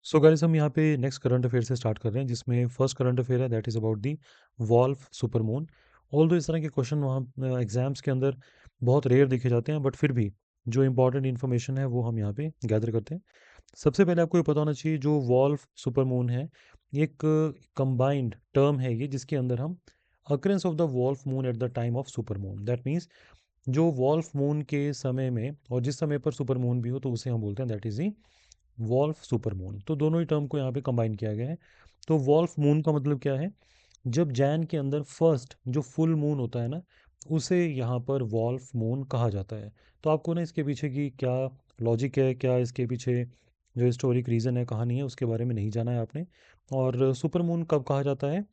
So guys हम यहाँ पे नेक्स्ट करंट अफेयर से स्टार्ट कर रहे हैं जिसमें फर्स्ट करंट अफेयर है that is about the wolf supermoon. Although इस तरह के क्वेश्चन वहाँ एग्जाम्स के अंदर बहुत रेयर देखे जाते हैं, बट फिर भी जो इंपॉर्टेंट इन्फॉर्मेशन है वो हम यहाँ पे गैदर करते हैं। सबसे पहले आपको ये पता होना चाहिए जो वॉल्फ सुपरमून है, ये एक कंबाइंड टर्म है ये, जिसके अंदर हम occurrence of the wolf moon at the time of supermoon, that means जो वॉल्फ मून के समय में और जिस समय पर सुपरमून भी हो तो उसे हम बोलते हैं that is the wolf supermoon. तो दोनों ही टर्म को यहाँ पे कंबाइन किया गया है। तो वॉल्फ मून का मतलब क्या है? जब जैन के अंदर फर्स्ट जो फुल मून होता है ना, उसे यहाँ पर वॉल्फ मून कहा जाता है। तो आपको ना इसके पीछे की क्या लॉजिक है, क्या इसके पीछे जो हिस्टोरिक रीज़न है, कहानी है, उसके बारे में नहीं जाना है आपने। और सुपर मून कब कहा जाता है?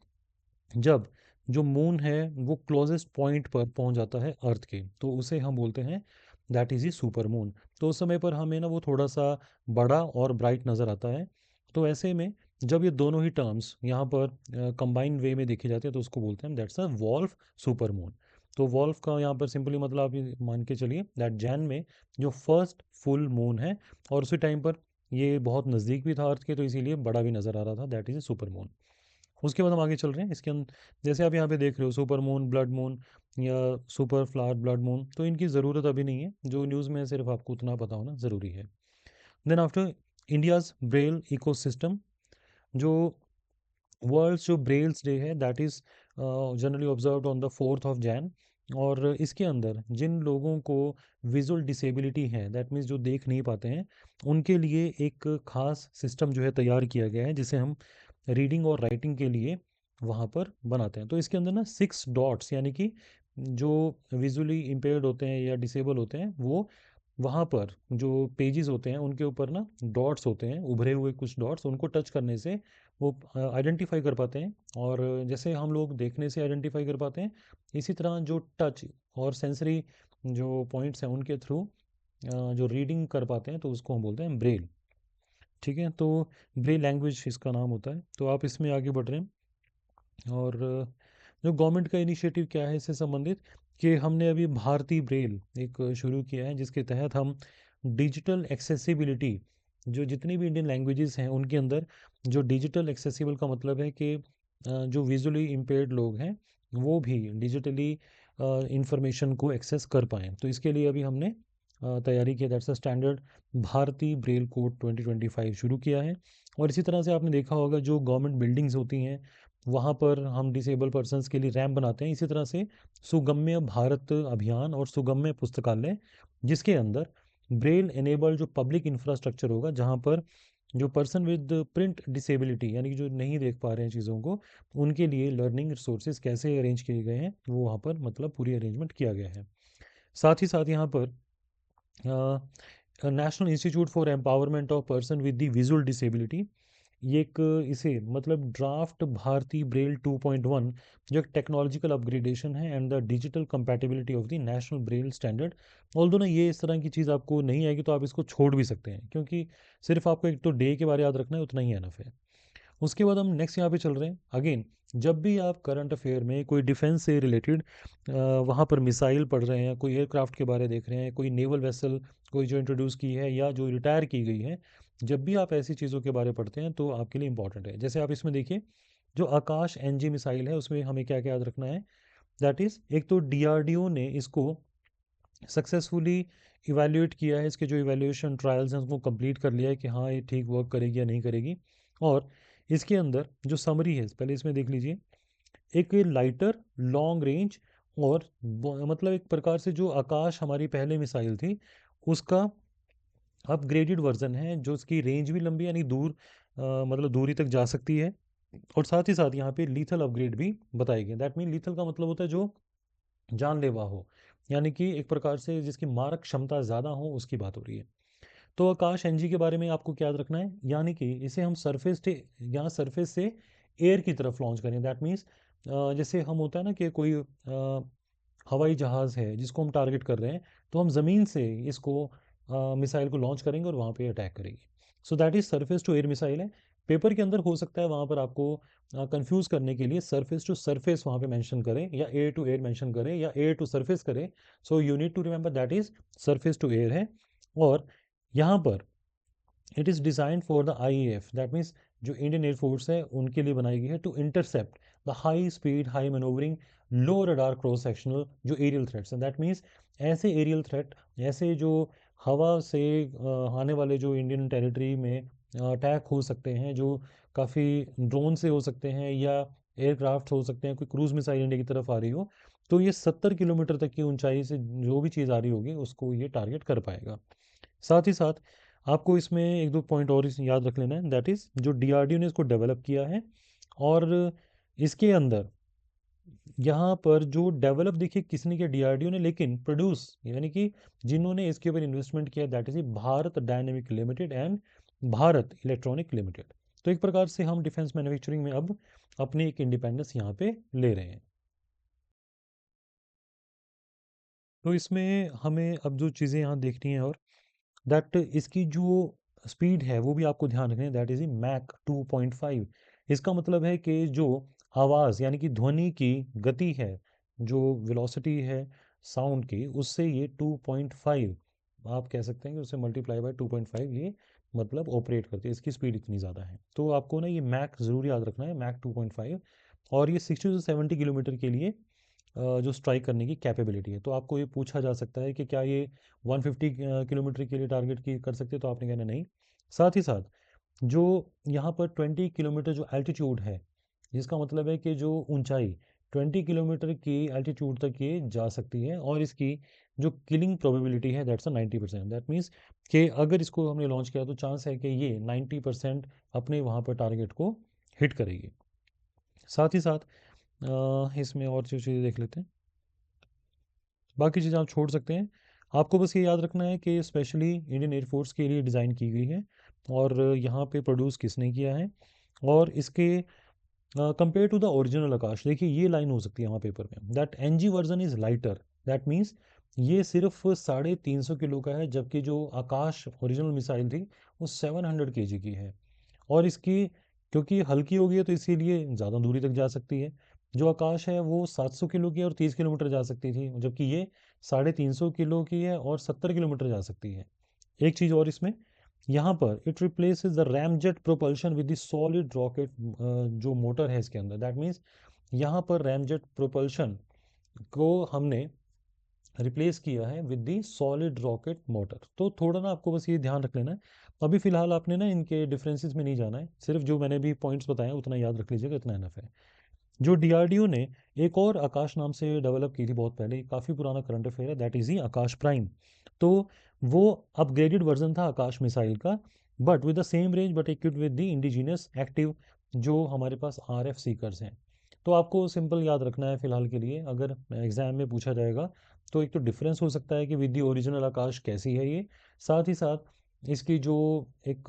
जब जो मून है वो क्लोजेस्ट पॉइंट पर पहुंच जाता है अर्थ के, तो उसे हम बोलते हैं that is E super moon. तो उस समय पर हमें ना वो थोड़ा सा बड़ा और ब्राइट नज़र आता है। तो ऐसे में जब ये दोनों ही टर्म्स यहाँ पर कंबाइंड वे में देखे जाते हैं तो उसको बोलते हैं that's a wolf super moon. तो वॉल्फ का यहाँ पर सिंपली मतलब आप ये मान के चलिए दैट जैन में जो फर्स्ट फुल मून है, और उसी टाइम पर ये बहुत नज़दीक भी था अर्थ के, तो इसीलिए बड़ा भी नज़र आ रहा था, that is a super moon. उसके बाद हम आगे चल रहे हैं इसके अंदर। जैसे आप यहाँ पे देख रहे हो सुपर मून, ब्लड मून या सुपर फ्लावर ब्लड मून, तो इनकी ज़रूरत अभी नहीं है, जो न्यूज़ में है सिर्फ आपको उतना पता होना ज़रूरी है। Then after India's Braille ecosystem, जो वर्ल्ड्स जो ब्रेल्स डे है that is generally observed on the 4th of Jan। और इसके अंदर जिन लोगों को विजुअल डिसेबिलिटी है, दैट मीन्स जो देख नहीं पाते हैं, उनके लिए एक खास सिस्टम जो है तैयार किया गया है, जिसे हम रीडिंग और राइटिंग के लिए वहाँ पर बनाते हैं। तो इसके अंदर ना 6 डॉट्स, यानी कि जो विजुअली इम्पेयर्ड होते हैं या डिसेबल होते हैं, वो वहाँ पर जो पेजेस होते हैं उनके ऊपर ना डॉट्स होते हैं, उभरे हुए कुछ डॉट्स, उनको टच करने से वो आइडेंटिफाई कर पाते हैं। और जैसे हम लोग देखने से आइडेंटिफाई कर पाते हैं, इसी तरह जो टच और सेंसरी जो पॉइंट्स हैं उनके थ्रू जो रीडिंग कर पाते हैं, तो उसको हम बोलते हैं ब्रेल। ठीक है, तो ब्रेल लैंग्वेज इसका नाम होता है। तो आप इसमें आगे बढ़ रहे हैं। और जो गवर्नमेंट का इनिशिएटिव क्या है इससे संबंधित, कि हमने अभी भारतीय ब्रेल एक शुरू किया है, जिसके तहत हम डिजिटल एक्सेसिबिलिटी, जो जितनी भी इंडियन लैंग्वेजेस हैं उनके अंदर जो डिजिटल एक्सेसिबल का मतलब है कि जो विजुअली इम्पेयर्ड लोग हैं वो भी डिजिटली इंफॉर्मेशन को एक्सेस कर पाएँ। तो इसके लिए अभी हमने तैयारी की, दैट्स अ स्टैंडर्ड भारतीय ब्रेल कोड 2025 शुरू किया है। और इसी तरह से आपने देखा होगा जो गवर्नमेंट बिल्डिंग्स होती हैं वहाँ पर हम डिसेबल पर्सनस के लिए रैंप बनाते हैं। इसी तरह से सुगम्य भारत अभियान और सुगम्य पुस्तकालय, जिसके अंदर ब्रेल एनेबल्ड जो पब्लिक इंफ्रास्ट्रक्चर होगा, जहाँ पर जो पर्सन विद प्रिंट डिसेबिलिटी, यानी कि जो नहीं देख पा रहे हैं चीज़ों को, उनके लिए लर्निंग रिसोर्सेज कैसे अरेंज किए गए हैं, वो वहाँ पर मतलब पूरी अरेंजमेंट किया गया है। साथ ही साथ यहाँ पर national institute for empowerment of person with the visual disability, ये एक इसे मतलब ड्राफ्ट भारती ब्रेल 2.1, जो एक टेक्नोलॉजिकल अपग्रेडेशन है and the digital compatibility of the national Braille standard. Although ना ये इस तरह की चीज़ आपको नहीं आएगी तो आप इसको छोड़ भी सकते हैं, क्योंकि सिर्फ आपको एक तो डे के बारे में याद रखना है, उतना ही एनफ है। उसके बाद हम नेक्स्ट यहाँ पे चल रहे हैं अगेन। जब भी आप करंट अफेयर में कोई डिफेंस से रिलेटेड वहाँ पर मिसाइल पढ़ रहे हैं, कोई एयरक्राफ्ट के बारे देख रहे हैं, कोई नेवल वेसल कोई जो इंट्रोड्यूस की है या जो रिटायर की गई है, जब भी आप ऐसी चीज़ों के बारे पढ़ते हैं तो आपके लिए इंपॉर्टेंट है। जैसे आप इसमें देखिए, जो आकाश एनजी मिसाइल है उसमें हमें क्या क्या याद रखना है। दैट इज़, एक तो डीआरडीओ ने इसको सक्सेसफुली इवैल्यूएट किया है, इसके जो इवैल्यूएशन ट्रायल्स हैं उसको कंप्लीट कर लिया है कि हाँ ये ठीक वर्क करेगी या नहीं करेगी। और इसके अंदर जो समरी है पहले इसमें देख लीजिए, एक लाइटर लॉन्ग रेंज और मतलब एक प्रकार से जो आकाश हमारी पहले मिसाइल थी उसका अपग्रेडेड वर्जन है, जो उसकी रेंज भी लंबी, यानी दूर मतलब दूरी तक जा सकती है। और साथ ही साथ यहाँ पे लीथल अपग्रेड भी बताई गई। दैट मीन लीथल का मतलब होता है जो जानलेवा हो, यानी कि एक प्रकार से जिसकी मारक क्षमता ज़्यादा हो, उसकी बात हो रही है। तो आकाश एनजी के बारे में आपको क्या याद रखना है, यानी कि इसे हम सरफेस से, यहाँ सरफेस से एयर की तरफ लॉन्च करें। दैट मीन्स जैसे हम होता है ना कि कोई हवाई जहाज़ है जिसको हम टारगेट कर रहे हैं, तो हम ज़मीन से इसको मिसाइल को लॉन्च करेंगे और वहाँ पे अटैक करेंगे। So that is surface to air missile है। पेपर के अंदर हो सकता है वहाँ पर आपको कंफ्यूज करने के लिए सरफेस टू सरफेस वहाँ पे मेंशन करें, या एयर टू एयर मेंशन करें, या एयर टू सरफेस करें। So you need to remember that is surface to air है। और यहाँ पर it is designed for the IAF, that means जो इंडियन एयरफोर्स है उनके लिए बनाई गई है, to intercept the high speed high manoeuvring low radar cross sectional जो एरियल थ्रेट्स हैं। दैट मीन्स ऐसे एरियल थ्रेट, ऐसे जो हवा से आने वाले जो इंडियन टेरिटरी में अटैक हो सकते हैं, जो काफ़ी ड्रोन से हो सकते हैं या एयरक्राफ्ट हो सकते हैं, कोई क्रूज मिसाइल इंडिया की तरफ आ रही हो, तो ये 70 किलोमीटर तक की ऊंचाई से जो भी चीज़ आ रही होगी उसको ये टारगेट कर पाएगा। साथ ही साथ आपको इसमें एक दो पॉइंट और याद रख लेना है, दैट इज़ जो DRDO ने इसको डेवलप किया है, और इसके अंदर यहाँ पर जो डेवलप देखिए किसने किया, DRDO ने, लेकिन प्रोड्यूस यानी कि जिन्होंने इसके ऊपर इन्वेस्टमेंट किया, that is Bharat dynamic limited and Bharat electronic limited. तो एक प्रकार से हम डिफेंस मैन्युफैक्चरिंग में अब अपनी एक इंडिपेंडेंस यहाँ पे ले रहे हैं। तो इसमें हमें अब जो चीज़ें यहाँ देखनी है, और दैट इसकी जो स्पीड है वो भी आपको ध्यान रखना है, दैट इज़ मैक 2.5। इसका मतलब है कि जो आवाज़ यानी कि ध्वनि की गति है, जो वेलोसिटी है साउंड की, उससे ये 2.5 आप कह सकते हैं कि उससे मल्टीप्लाई बाय 2.5 ये मतलब ऑपरेट करती है, इसकी स्पीड इतनी ज़्यादा है। तो आपको ना ये मैक ज़रूर याद रखना है, मैक 2.5। और ये 60 से 70 किलोमीटर के लिए जो स्ट्राइक करने की कैपेबिलिटी है। तो आपको ये पूछा जा सकता है कि क्या ये 150 किलोमीटर के लिए टारगेट की कर सकते हैं, तो आपने कहना नहीं। साथ ही साथ जो यहाँ पर 20 किलोमीटर जो एल्टीट्यूड है, जिसका मतलब है कि जो ऊंचाई 20 किलोमीटर की एल्टीट्यूड तक ये जा सकती है, और इसकी जो किलिंग प्रोबेबिलिटी है दैट्स 90%। दैट मीन्स कि अगर इसको हमने लॉन्च किया तो चांस है कि ये 90% अपने वहाँ पर टारगेट को हिट करेगी। साथ ही साथ इसमें और जो चीज़ें देख लेते हैं, बाकी चीज़ें आप छोड़ सकते हैं। आपको बस ये याद रखना है कि स्पेशली इंडियन एयरफोर्स के लिए डिज़ाइन की गई है, और यहाँ पे प्रोड्यूस किसने किया है, और इसके कंपेयर टू द ओरिजिनल आकाश, देखिए ये लाइन हो सकती है वहाँ पेपर में, that NG version is lighter. That means ये सिर्फ 350 किलो का है, जबकि जो आकाश ओरिजिनल मिसाइल थी वो 700 kg की है। और इसकी क्योंकि हल्की हो गई है तो इसीलिए ज़्यादा दूरी तक जा सकती है। जो आकाश है वो 700 किलो की है और 30 किलोमीटर जा सकती थी, जबकि ये 350 किलो की है और 70 किलोमीटर जा सकती है। एक चीज़ और इसमें, यहाँ पर it replaces the ramjet propulsion with the solid rocket, जो मोटर है इसके अंदर, दैट मीन्स यहाँ पर रैमजेट प्रोपल्शन को हमने रिप्लेस किया है with the solid rocket motor. तो थोड़ा ना आपको बस ये ध्यान रख लेना है। अभी फिलहाल आपने ना इनके डिफरेंसेस में नहीं जाना है, सिर्फ जो मैंने भी पॉइंट्स बताए हैं उतना याद रख लीजिएगा, इतना इनफ है। जो DRDO ने एक और आकाश नाम से डेवलप की थी बहुत पहले, काफ़ी पुराना करंट अफेयर है, that is he Akash prime. तो वो अपग्रेडेड वर्जन था आकाश मिसाइल का, but with the same range but equipped with the indigenous active जो हमारे पास RF सीकर्स हैं। तो आपको सिंपल याद रखना है फिलहाल के लिए, अगर एग्जाम में पूछा जाएगा तो एक तो डिफरेंस हो सकता है कि विद दी ओरिजिनल आकाश कैसी है ये, साथ ही साथ इसकी जो एक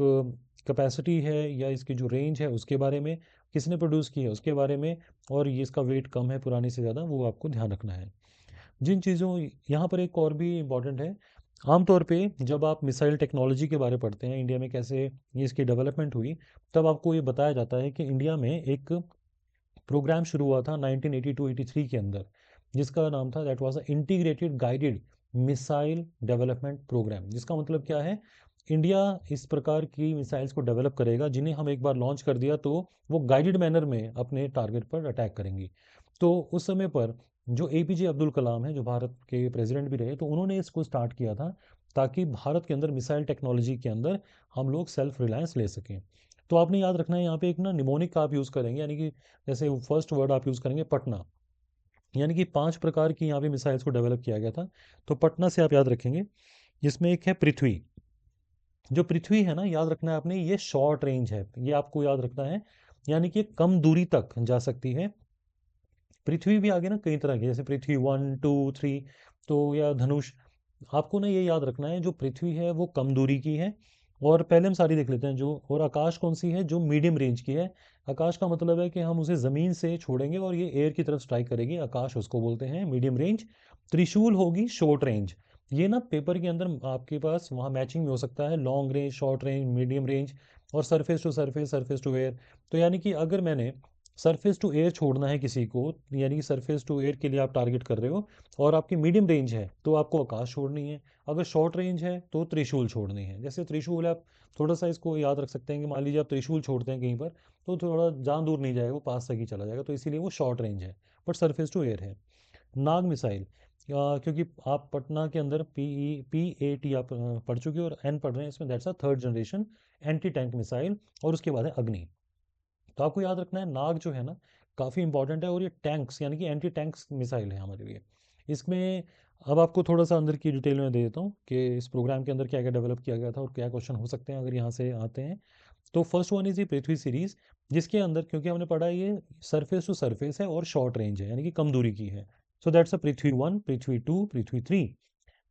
कैपेसिटी है या इसकी जो रेंज है उसके बारे में, किसने प्रोड्यूस की है उसके बारे में, और ये इसका वेट कम है पुराने से ज़्यादा, वो आपको ध्यान रखना है। जिन चीज़ों यहाँ पर एक और भी इम्पॉर्टेंट है, आमतौर पे जब आप मिसाइल टेक्नोलॉजी के बारे पढ़ते हैं, इंडिया में कैसे ये इसकी डेवलपमेंट हुई, तब आपको ये बताया जाता है कि इंडिया में एक प्रोग्राम शुरू हुआ था 1982-83 के अंदर, जिसका नाम था, that was integrated guided missile development programme. जिसका मतलब क्या है, इंडिया इस प्रकार की मिसाइल्स को डेवलप करेगा जिन्हें हम एक बार लॉन्च कर दिया तो वो गाइडेड मैनर में अपने टारगेट पर अटैक करेंगी। तो उस समय पर जो APJ अब्दुल कलाम है, जो भारत के प्रेसिडेंट भी रहे, तो उन्होंने इसको स्टार्ट किया था ताकि भारत के अंदर मिसाइल टेक्नोलॉजी के अंदर हम लोग सेल्फ रिलायंस ले सकें। तो आपने याद रखना है यहाँ पे एक ना निमोनिक का आप यूज़ करेंगे, यानी कि जैसे फर्स्ट वर्ड आप यूज़ करेंगे पटना, यानी कि 5 प्रकार की यहाँ पे मिसाइल्स को डेवलप किया गया था। तो पटना से आप याद रखेंगे, जिसमें एक है पृथ्वी। जो पृथ्वी है ना, याद रखना है आपने, ये शॉर्ट रेंज है, ये आपको याद रखना है, यानी कि कम दूरी तक जा सकती है। पृथ्वी भी आगे ना कई तरह की, जैसे पृथ्वी 1 2 3, तो या धनुष। आपको ना ये याद रखना है, जो पृथ्वी है वो कम दूरी की है। और पहले हम सारी देख लेते हैं जो, और आकाश कौन सी है, जो मीडियम रेंज की है। आकाश का मतलब है कि हम उसे ज़मीन से छोड़ेंगे और ये एयर की तरफ स्ट्राइक करेगी, आकाश उसको बोलते हैं मीडियम रेंज। त्रिशूल होगी शॉर्ट रेंज। ये ना पेपर के अंदर आपके पास वहाँ मैचिंग में हो सकता है, long range, short range, medium range, और surface to surface, surface to air. तो यानी कि अगर मैंने सरफेस टू एयर छोड़ना है किसी को, यानी कि सरफेस टू एयर के लिए आप टारगेट कर रहे हो और आपकी मीडियम रेंज है तो आपको आकाश छोड़नी है। अगर शॉर्ट रेंज है तो त्रिशूल छोड़नी है। जैसे त्रिशूल है, आप थोड़ा सा इसको याद रख सकते हैं कि मान लीजिए आप त्रिशूल छोड़ते हैं कहीं पर तो थोड़ा जान दूर नहीं जाएगा, वो पास तक ही चला जाएगा, तो इसीलिए वो शॉर्ट रेंज है बट सरफेस टू एयर है। नाग मिसाइल, क्योंकि आप पटना के अंदर PEPAT आप पढ़ चुके हो और एन पढ़ रहे हैं इसमें, that's a third generation anti tank missile. और उसके बाद है अग्नि। तो आपको याद रखना है नाग जो है ना काफ़ी इंपॉर्टेंट है और ये टैंक्स यानी कि एंटी टैंक्स मिसाइल है हमारे लिए। इसमें अब आपको थोड़ा सा अंदर की डिटेल में दे देता हूँ कि इस प्रोग्राम के अंदर क्या क्या डेवलप किया गया था और क्या क्वेश्चन हो सकते हैं अगर यहाँ से आते हैं। तो फर्स्ट वन इज ये पृथ्वी सीरीज, जिसके अंदर क्योंकि हमने पढ़ा ये सरफेस टू सरफेस है और शॉर्ट रेंज है यानी कि कम दूरी की है। सो दैट्स अ पृथ्वी 1, पृथ्वी 2, पृथ्वी 3।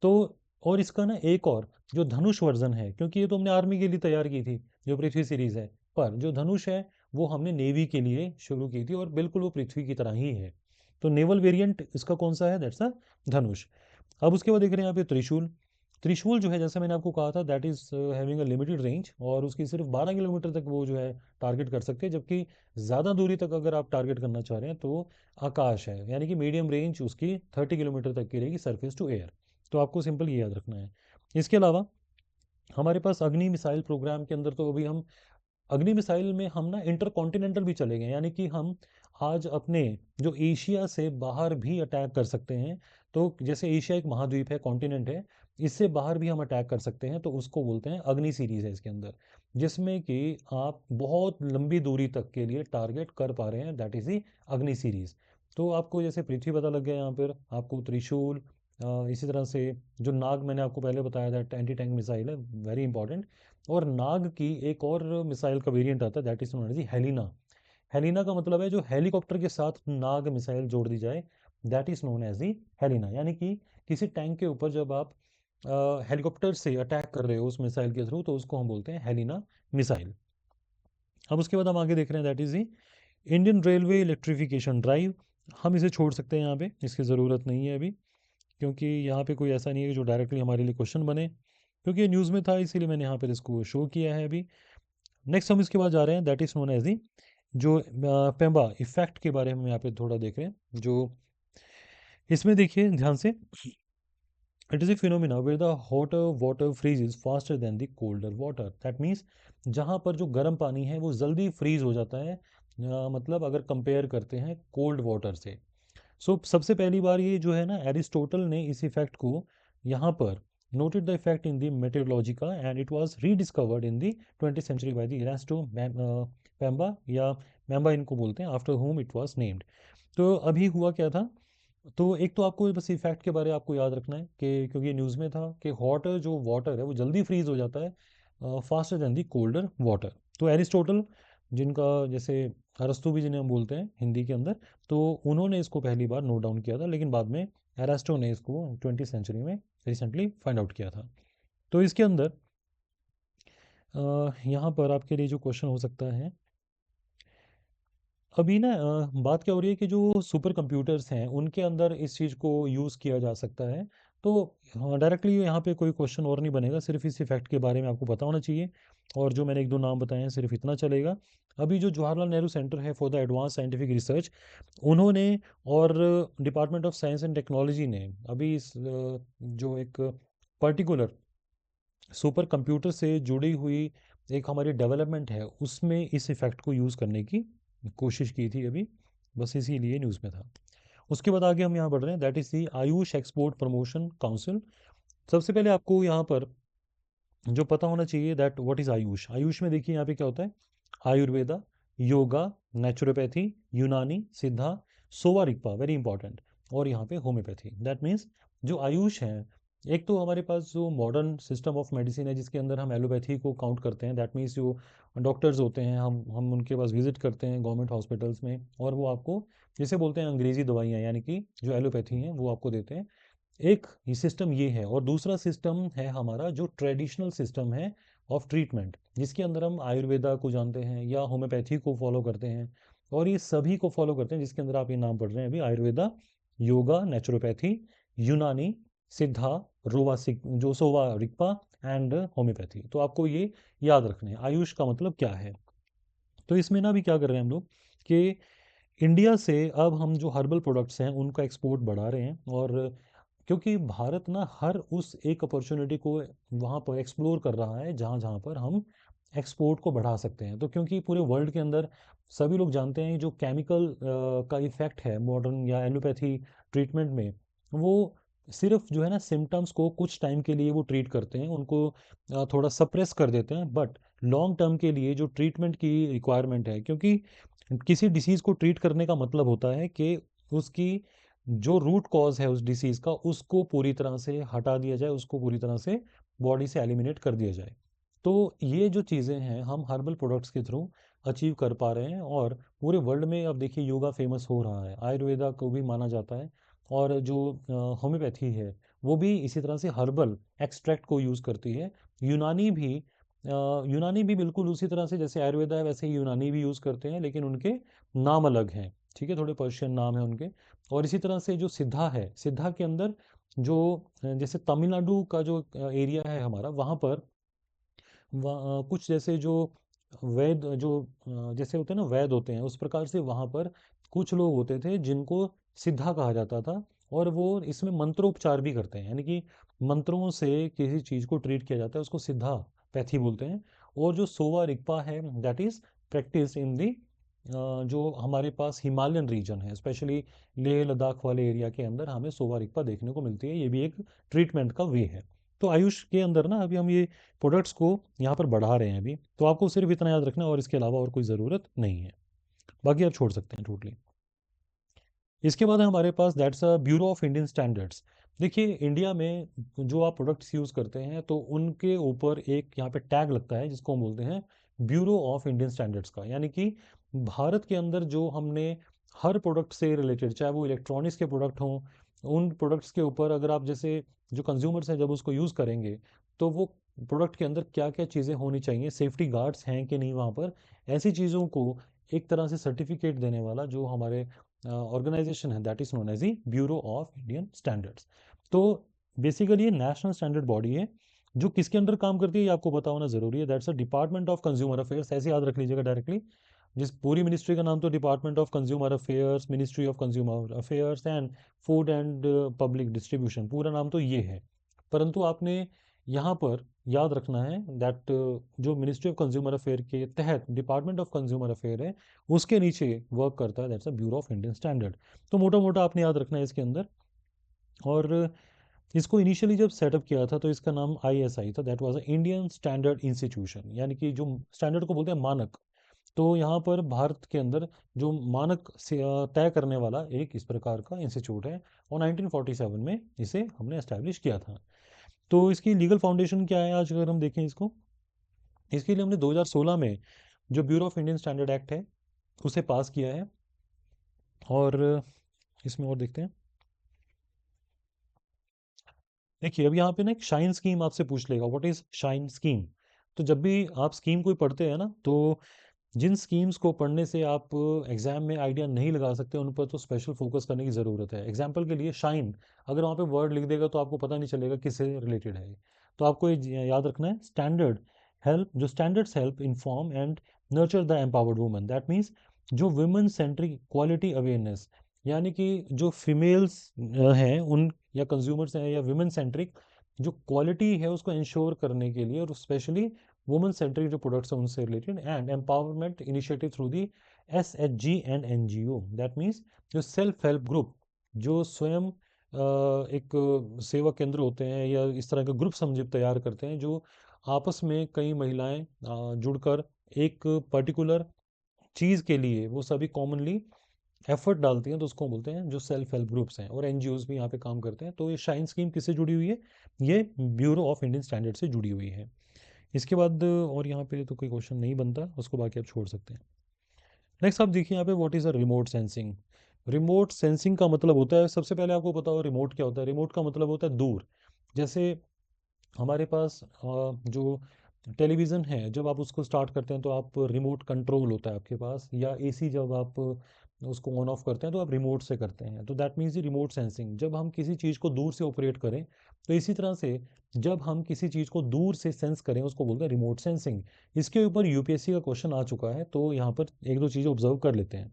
तो और इसका ना एक और जो धनुष वर्जन है, क्योंकि ये तो हमने आर्मी के लिए तैयार की थी जो पृथ्वी सीरीज है, पर जो धनुष है वो हमने नेवी के लिए शुरू की थी और बिल्कुल वो पृथ्वी की तरह ही है। तो नेवल वेरिएंट इसका कौन सा है, दैट्स अ धनुष। अब उसके बाद देख रहे हैं यहाँ पे त्रिशूल। त्रिशूल जो है जैसे मैंने आपको कहा था that is having a limited range और उसकी सिर्फ 12 किलोमीटर तक वो जो है टारगेट कर सकते हैं, जबकि ज़्यादा दूरी तक अगर आप टारगेट करना चाह रहे हैं तो आकाश है, यानी कि मीडियम रेंज उसकी 30 किलोमीटर तक की रहेगी सरफेस टू एयर। तो आपको सिंपल ये याद रखना है। इसके अलावा हमारे पास अग्नि मिसाइल प्रोग्राम के अंदर तो अभी हम अग्नि मिसाइल में हम ना इंटर कॉन्टिनेंटल भी चले गए, यानी कि हम आज अपने जो एशिया से बाहर भी अटैक कर सकते हैं। तो जैसे एशिया एक महाद्वीप है, कॉन्टिनेंट है, इससे बाहर भी हम अटैक कर सकते हैं, तो उसको बोलते हैं अग्नि सीरीज है इसके अंदर, जिसमें कि आप बहुत लंबी दूरी तक के लिए टारगेट कर पा रहे हैं, दैट इज दी अग्नि सीरीज। तो आपको जैसे पृथ्वी पता लग गया, यहाँ पर आपको त्रिशूल, इसी तरह से जो नाग मैंने आपको पहले बताया था एंटी टैंक मिसाइल है, वेरी इंपॉर्टेंट। और नाग की एक और मिसाइल का वेरिएंट आता है that is known as Helina. Helina का मतलब है जो हेलीकॉप्टर के साथ नाग मिसाइल जोड़ दी जाए, that is known as the Helina. यानी कि किसी टैंक के ऊपर जब आप हेलीकॉप्टर से अटैक कर रहे हो उस मिसाइल के थ्रू, तो उसको हम बोलते हैं हेलिना मिसाइल। अब उसके बाद हम आगे देख रहे हैं that is the Indian railway electrification drive. हम इसे छोड़ सकते हैं यहाँ पे, इसकी ज़रूरत नहीं है अभी, क्योंकि यहाँ पे कोई ऐसा नहीं है कि जो डायरेक्टली हमारे लिए क्वेश्चन बने, क्योंकि ये न्यूज़ में था इसीलिए मैंने यहाँ पर इसको शो किया है अभी। नेक्स्ट हम इसके बाद जा रहे हैं that is known as the जो पेम्बा इफेक्ट के बारे में यहाँ पे थोड़ा देख रहे हैं। जो इसमें देखिए ध्यान से, it is a phenomena where the hotter water freezes faster than the colder water. That means जहाँ पर जो गर्म पानी है वो जल्दी फ्रीज हो जाता है, मतलब अगर कंपेयर करते हैं कोल्ड वाटर से। सो सबसे पहली बार ये जो है ना एरिस्टोटल ने इस इफेक्ट को यहाँ पर noted the effect in the Meteorologica and it was rediscovered in the 20th century by the Erasto Pemba, या मेम्बा इनको बोलते हैं, after whom it was named. तो अभी हुआ क्या था, तो एक तो आपको बस इफेक्ट के बारे में आपको याद रखना है कि क्योंकि न्यूज़ में था कि हॉट जो वाटर है वो जल्दी फ्रीज हो जाता है फास्टर देन दी कोल्डर वाटर। तो एरिस्टोटल, जिनका जैसे अरस्तु भी जिन्हें हम बोलते हैं हिंदी के अंदर, तो उन्होंने इसको पहली बार नोट डाउन किया था, लेकिन बाद में एरास्टो ने इसको 20th सेंचुरी में रिसेंटली फाइंड आउट किया था। तो इसके अंदर यहाँ पर आपके लिए जो क्वेश्चन हो सकता है अभी ना, बात क्या हो रही है कि जो सुपर कंप्यूटर्स हैं उनके अंदर इस चीज़ को यूज़ किया जा सकता है। तो डायरेक्टली यहाँ पे कोई क्वेश्चन और नहीं बनेगा, सिर्फ इस इफेक्ट के बारे में आपको पता होना चाहिए, और जो मैंने एक दो नाम बताए हैं सिर्फ इतना चलेगा। अभी जो जवाहरलाल नेहरू सेंटर है for the advance scientific research, उन्होंने और department of science and technology ने अभी इस जो एक पर्टिकुलर सुपर कंप्यूटर से जुड़ी हुई एक हमारी डेवलपमेंट है उसमें इस इफ़ेक्ट को यूज़ करने की कोशिश की थी अभी, बस इसीलिए न्यूज़ में था। उसके बाद आगे हम यहाँ बढ़ रहे हैं that is the Ayush export promotion council. सबसे पहले आपको यहाँ पर जो पता होना चाहिए that what is Ayush. Ayush में देखिए यहाँ पे क्या होता है, आयुर्वेदा, योगा, नेचुरोपैथी, यूनानी, सिद्धा, सोवा रिगपा, वेरी इंपॉर्टेंट, और यहाँ पे होम्योपैथी। दैट मीन्स जो आयुष है, एक तो हमारे पास जो मॉडर्न सिस्टम ऑफ मेडिसिन है जिसके अंदर हम एलोपैथी को काउंट करते हैं, दैट मीन्स जो डॉक्टर्स होते हैं हम उनके पास विजिट करते हैं गवर्नमेंट हॉस्पिटल्स में, और वो आपको जैसे बोलते हैं अंग्रेजी दवाइयाँ, यानी कि जो एलोपैथी हैं वो आपको देते हैं। एक ये सिस्टम ये है, और दूसरा सिस्टम है हमारा जो ट्रेडिशनल सिस्टम है ऑफ ट्रीटमेंट, जिसके अंदर हम आयुर्वेदा को जानते हैं या होम्योपैथी को फॉलो करते हैं, और ये सभी को फॉलो करते हैं जिसके अंदर आप ये नाम पढ़ रहे हैं अभी, आयुर्वेदा, योगा, नेचुरोपैथी, यूनानी, सिद्धा, जो सोवा रिगपा एंड होम्योपैथी। तो आपको ये याद रखना है आयुष का मतलब क्या है। तो इसमें ना अभी क्या कर रहे हैं हम लोग कि इंडिया से अब हम जो हर्बल प्रोडक्ट्स हैं उनका एक्सपोर्ट बढ़ा रहे हैं, और क्योंकि भारत ना हर उस एक अपॉर्चुनिटी को वहाँ पर एक्सप्लोर कर रहा है जहाँ जहाँ पर हम एक्सपोर्ट को बढ़ा सकते हैं। तो क्योंकि पूरे वर्ल्ड के अंदर सभी लोग जानते हैं जो केमिकल का इफेक्ट है मॉडर्न या एलोपैथी ट्रीटमेंट में, वो सिर्फ जो है ना सिम्टम्स को कुछ टाइम के लिए वो ट्रीट करते हैं, उनको थोड़ा सप्रेस कर देते हैं, बट लॉन्ग टर्म के लिए जो ट्रीटमेंट की रिक्वायरमेंट है, क्योंकि किसी डिसीज़ को ट्रीट करने का मतलब होता है कि उसकी जो रूट कॉज है उस डिसीज़ का उसको पूरी तरह से हटा दिया जाए, उसको पूरी तरह से बॉडी से एलिमिनेट कर दिया जाए। तो ये जो चीज़ें हैं हम हर्बल प्रोडक्ट्स के थ्रू अचीव कर पा रहे हैं, और पूरे वर्ल्ड में अब देखिए योगा फेमस हो रहा है, आयुर्वेदा को भी माना जाता है, और जो होम्योपैथी है वो भी इसी तरह से हर्बल एक्सट्रैक्ट को यूज़ करती है। यूनानी भी यूनानी भी बिल्कुल उसी तरह से जैसे आयुर्वेदा है वैसे ही यूनानी भी यूज़ करते हैं, लेकिन उनके नाम अलग हैं, ठीक है, थोड़े पर्शियन नाम है उनके। और इसी तरह से जो सिद्धा है, सिद्धा के अंदर जो जैसे तमिलनाडु का जो एरिया है हमारा, वहाँ पर कुछ जैसे जो वैद जो जैसे होते हैं ना वैद होते हैं, उस प्रकार से वहाँ पर कुछ लोग होते थे जिनको सिद्धा कहा जाता था, और वो इसमें मंत्रोपचार भी करते हैं, यानी कि मंत्रों से किसी चीज़ को ट्रीट किया जाता है, उसको सिद्धा पैथी बोलते हैं। और जो सोवा रिगपा है दैट इज़ प्रैक्टिस इन दी जो हमारे पास हिमालयन रीजन है, स्पेशली लेह लद्दाख वाले एरिया के अंदर हमें सोवा रिगपा देखने को मिलती है, ये भी एक ट्रीटमेंट का वे है। तो आयुष के अंदर ना अभी हम ये प्रोडक्ट्स को यहाँ पर बढ़ा रहे हैं अभी, तो आपको सिर्फ इतना याद रखना है और इसके अलावा और कोई ज़रूरत नहीं है, बाकी आप छोड़ सकते हैं टोटली। इसके बाद है हमारे पास that's a bureau of Indian standards. देखिए इंडिया में जो आप प्रोडक्ट्स यूज़ करते हैं तो उनके ऊपर एक यहाँ पे टैग लगता है जिसको हम बोलते हैं ब्यूरो ऑफ इंडियन स्टैंडर्ड्स का, यानी कि भारत के अंदर जो हमने हर प्रोडक्ट से रिलेटेड, चाहे वो इलेक्ट्रॉनिक्स के प्रोडक्ट हों, उन प्रोडक्ट्स के ऊपर अगर आप जैसे जो कंज्यूमर्स हैं जब उसको यूज़ करेंगे तो वो प्रोडक्ट के अंदर क्या क्या चीज़ें होनी चाहिए, सेफ्टी गार्ड्स हैं कि नहीं वहाँ पर, ऐसी चीज़ों को एक तरह से सर्टिफिकेट देने वाला जो हमारे ऑर्गेनाइजेशन है दैट इज नोन एज ई ब्यूरो ऑफ इंडियन स्टैंडर्ड्स। तो बेसिकली ये नेशनल स्टैंडर्ड बॉडी है जो किसके अंडर काम करती है ये आपको पता होना जरूरी है, that's a department of consumer affairs, ऐसे याद रख लीजिएगा डायरेक्टली। जिस पूरी मिनिस्ट्री का नाम तो department of consumer affairs, ministry of consumer affairs and food and public distribution, पूरा नाम तो ये है। परंतु आपने यहाँ पर याद रखना है दैट जो मिनिस्ट्री ऑफ कंज्यूमर अफेयर के तहत डिपार्टमेंट ऑफ कंज्यूमर अफेयर है, उसके नीचे वर्क करता है that's a bureau of Indian standard. तो मोटा मोटा आपने याद रखना है इसके अंदर। और इसको इनिशियली जब सेटअप किया था तो इसका नाम आईएसआई था, that was a Indian standard institution, यानी कि जो स्टैंडर्ड को बोलते हैं मानक। तो यहाँ पर भारत के अंदर जो मानक से तय करने वाला एक इस प्रकार का इंस्टीट्यूट है, और 1947 में इसे हमने एस्टैब्लिश किया था। तो इसकी लीगल फाउंडेशन क्या है आज अगर हम देखें इसको, इसके लिए हमने 2016 में जो bureau of Indian standard act है उसे पास किया है। और इसमें और देखते हैं, देखिए अब यहाँ पे ना एक शाइन स्कीम आपसे पूछ लेगा, व्हाट इज शाइन स्कीम। तो जब भी आप स्कीम कोई पढ़ते हैं ना, तो जिन स्कीम्स को पढ़ने से आप एग्जाम में आइडिया नहीं लगा सकते उन पर तो स्पेशल फोकस करने की ज़रूरत है। एग्जाम्पल के लिए शाइन, अगर वहाँ पे वर्ड लिख देगा तो आपको पता नहीं चलेगा किससे रिलेटेड है। तो आपको ये याद रखना है स्टैंडर्ड हेल्प, जो standards help inform and nurture the empowered woman, that means जो वुमेन सेंट्रिक क्वालिटी अवेयरनेस, यानी कि जो फीमेल्स हैं उन या कंज्यूमर्स हैं या वुमेन सेंट्रिक जो क्वालिटी है उसको इंश्योर करने के लिए, और स्पेशली वुमेन सेंट्रिक जो प्रोडक्ट्स हैं उनसे related, and empowerment initiative through the SHG and NGO, that means जो सेल्फ हेल्प ग्रुप जो स्वयं एक सेवा केंद्र होते हैं या इस तरह के ग्रुप समझे तैयार करते हैं, जो आपस में कई महिलाएं जुड़कर एक पर्टिकुलर चीज़ के लिए वो सभी कॉमनली एफर्ट डालती हैं, तो उसको बोलते हैं जो सेल्फ हेल्प ग्रुप्स हैं, और एनजीओज भी यहाँ पे काम करते हैं। तो ये शाइन स्कीम किससे जुड़ी हुई है, ये ब्यूरो ऑफ इंडियन स्टैंडर्ड से जुड़ी हुई है। इसके बाद और यहाँ पे तो कोई क्वेश्चन नहीं बनता, उसको बाकी आप छोड़ सकते हैं। नेक्स्ट आप देखिए यहाँ पे what is a remote sensing. Remote sensing का मतलब होता है, सबसे पहले आपको पता हो रिमोट क्या होता है। रिमोट का मतलब होता है दूर। जैसे हमारे पास जो टेलीविज़न है जब आप उसको स्टार्ट करते हैं तो आप रिमोट कंट्रोल होता है आपके पास, या एसी जब आप उसको ऑन ऑफ करते हैं तो आप रिमोट से करते हैं, तो दैट मीन्स रिमोट सेंसिंग, जब हम किसी चीज़ को दूर से ऑपरेट करें। तो इसी तरह से जब हम किसी चीज़ को दूर से सेंस करें उसको बोलते हैं रिमोट सेंसिंग। इसके ऊपर यूपीएससी का क्वेश्चन आ चुका है, तो यहाँ पर एक दो चीज़ें ऑब्जर्व कर लेते हैं।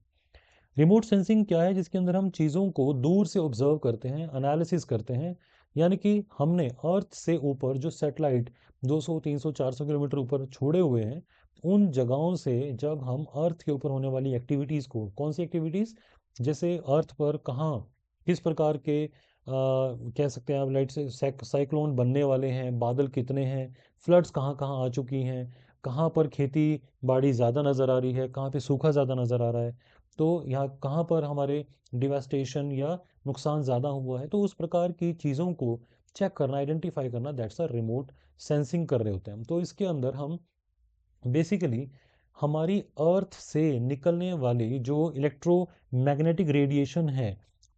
रिमोट सेंसिंग क्या है? जिसके अंदर हम चीज़ों को दूर से ऑब्जर्व करते हैं, एनालिसिस करते हैं। यानी कि हमने अर्थ से ऊपर जो सैटेलाइट 200, 300, 400 किलोमीटर ऊपर छोड़े हुए हैं, उन जगहों से जब हम अर्थ के ऊपर होने वाली एक्टिविटीज़ को, कौन सी एक्टिविटीज़? जैसे अर्थ पर कहाँ, किस प्रकार के कह सकते हैं आप, लाइट से साइक्लोन बनने वाले हैं, बादल कितने हैं, फ्लड्स कहाँ कहाँ आ चुकी हैं, कहाँ पर खेती बाड़ी ज़्यादा नज़र आ रही है, कहाँ पे सूखा ज़्यादा नज़र आ रहा है, तो यहाँ कहाँ पर हमारे डिवास्टेशन या नुकसान ज़्यादा हुआ है। तो उस प्रकार की चीज़ों को चेक करना, आइडेंटिफाई करना, दैट्स अ रिमोट सेंसिंग कर रहे होते हैं हम। तो इसके अंदर हम बेसिकली हमारी अर्थ से निकलने वाली जो इलेक्ट्रोमैग्नेटिक रेडिएशन है,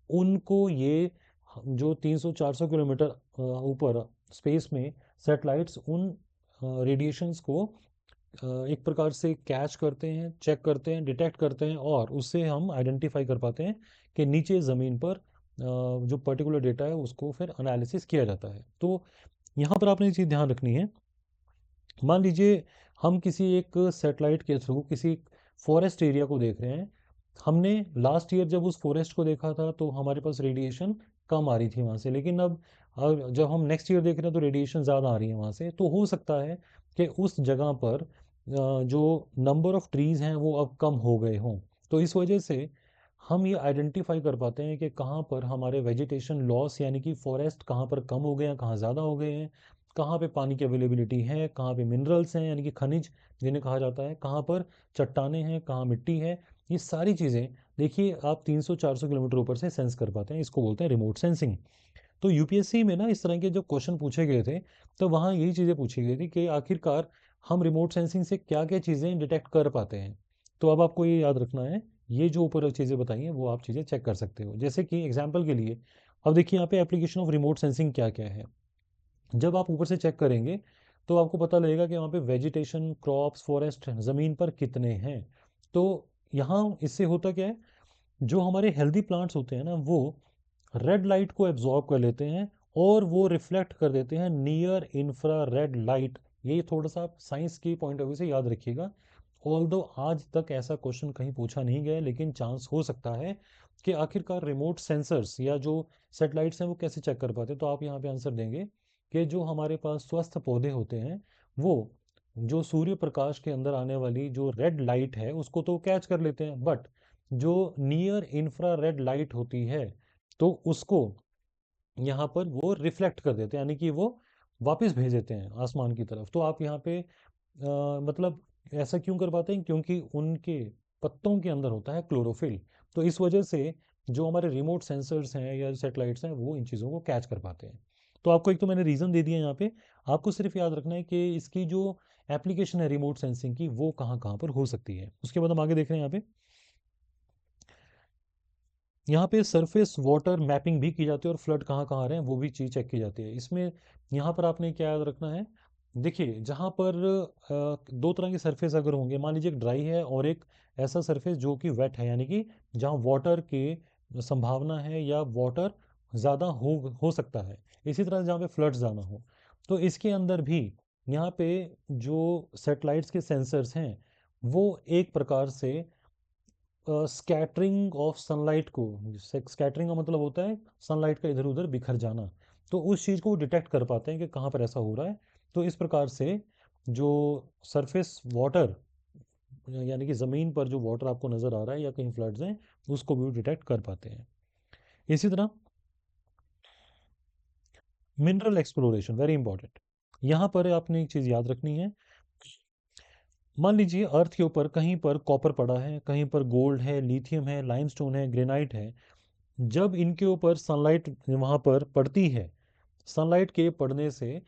उनको ये जो 300-400 किलोमीटर ऊपर स्पेस में सैटेलाइट्स उन रेडिएशंस को एक प्रकार से कैच करते हैं, चेक करते हैं, डिटेक्ट करते हैं, और उससे हम आइडेंटिफाई कर पाते हैं कि नीचे ज़मीन पर जो पर्टिकुलर डेटा है उसको फिर एनालिसिस किया जाता है। तो यहाँ पर आपने ये चीज़ ध्यान रखनी है। मान लीजिए हम किसी एक सैटेलाइट के थ्रू किसी फॉरेस्ट एरिया को देख रहे हैं। हमने लास्ट ईयर जब उस फॉरेस्ट को देखा था तो हमारे पास रेडिएशन कम आ रही थी वहाँ से, लेकिन अब जब हम नेक्स्ट ईयर देख रहे हैं तो रेडिएशन ज़्यादा आ रही है वहाँ से। तो हो सकता है कि उस जगह पर जो नंबर ऑफ ट्रीज़ हैं वो अब कम हो गए हों। तो इस वजह से हम ये आइडेंटिफाई कर पाते हैं कि कहाँ पर हमारे वेजिटेशन लॉस, यानी कि फॉरेस्ट कहाँ पर कम हो गए हैं, कहाँ ज़्यादा हो गए हैं, कहाँ पे पानी की अवेलेबिलिटी है, कहाँ पे मिनरल्स हैं यानी कि खनिज जिन्हें कहा जाता है, कहाँ पर चट्टानें हैं, कहाँ मिट्टी है। ये सारी चीज़ें देखिए आप 300-400 किलोमीटर ऊपर से सेंस कर पाते हैं। इसको बोलते हैं रिमोट सेंसिंग। तो यूपीएससी में ना इस तरह के जो क्वेश्चन पूछे गए थे, तो वहाँ यही चीज़ें पूछी गई थी कि आखिरकार हम रिमोट सेंसिंग से क्या क्या चीज़ें डिटेक्ट कर पाते हैं। तो अब आपको ये याद रखना है, ये जो ऊपर चीज़ें बताई हैं वो आप चीज़ें चेक कर सकते हो। जैसे कि एग्जाम्पल के लिए अब देखिए यहाँ पे एप्लीकेशन ऑफ रिमोट सेंसिंग क्या क्या है। जब आप ऊपर से चेक करेंगे तो आपको पता लगेगा कि वहाँ पे वेजिटेशन, क्रॉप्स, फॉरेस्ट ज़मीन पर कितने हैं। तो यहाँ इससे होता क्या है, जो हमारे हेल्दी प्लांट्स होते हैं ना, वो रेड लाइट को एब्जॉर्ब कर लेते हैं और वो रिफ्लेक्ट कर देते हैं नियर इंफ्रा रेड लाइट। ये थोड़ा सा आप साइंस की पॉइंट ऑफ व्यू से याद रखिएगा। ऑल्दो आज तक ऐसा क्वेश्चन कहीं पूछा नहीं गया, लेकिन चांस हो सकता है कि आखिरकार रिमोट सेंसर्स या जो सेटेलाइट्स हैं वो कैसे चेक कर पाते हैं। तो आप यहाँ पे आंसर देंगे कि जो हमारे पास स्वस्थ पौधे होते हैं, वो जो सूर्य प्रकाश के अंदर आने वाली जो रेड लाइट है उसको तो कैच कर लेते हैं, बट जो नियर इंफ्रा रेड लाइट होती है तो उसको यहाँ पर वो रिफ्लेक्ट कर देते हैं, यानी कि वो वापस भेज देते हैं आसमान की तरफ। तो आप यहाँ पे मतलब ऐसा क्यों कर पाते हैं? क्योंकि उनके पत्तों के अंदर होता है क्लोरोफिल। तो इस वजह से जो हमारे रिमोट सेंसर्स हैं या सैटेलाइट्स हैं वो इन चीज़ों को कैच कर पाते हैं। तो आपको एक तो मैंने रीज़न दे दिया यहाँ पे। आपको सिर्फ याद रखना है कि इसकी जो एप्लीकेशन है रिमोट सेंसिंग की, वो कहाँ कहाँ पर हो सकती है। उसके बाद हम आगे देख रहे हैं। यहाँ पे सरफेस वाटर मैपिंग भी की जाती है और फ्लड कहाँ कहाँ आ रहे हैं वो भी चीज़ चेक की जाती है इसमें। यहाँ पर आपने क्या याद रखना है, देखिए जहाँ पर दो तरह के सरफेस अगर होंगे, मान लीजिए एक ड्राई है और एक ऐसा सरफेस जो कि वेट है, यानी कि जहाँ वाटर की संभावना है या वाटर ज़्यादा हो सकता है। इसी तरह जहाँ पे फ्लड्स ज़्यादा हो, तो इसके अंदर भी यहाँ पे जो सेटेलाइट्स के सेंसर्स हैं वो एक प्रकार से स्कैटरिंग ऑफ सनलाइट को, स्कैटरिंग का मतलब होता है सनलाइट का इधर उधर बिखर जाना, तो उस चीज़ को डिटेक्ट कर पाते हैं कि कहाँ पर ऐसा हो रहा है। तो इस प्रकार से जो सरफेस वाटर, यानी कि ज़मीन पर जो वाटर आपको नज़र आ रहा है या कहीं फ्लड्स हैं, उसको भी डिटेक्ट कर पाते हैं। इसी तरह मिनरल एक्सप्लोरेशन वेरी इंपॉर्टेंट। यहाँ पर आपने एक चीज़ याद रखनी है। मान लीजिए अर्थ के ऊपर कहीं पर कॉपर पड़ा है, कहीं पर गोल्ड है, लिथियम है, लाइमस्टोन है, ग्रेनाइट है। जब इनके ऊपर सनलाइट वहाँ पर पड़ती है, सनलाइट के पड़ने से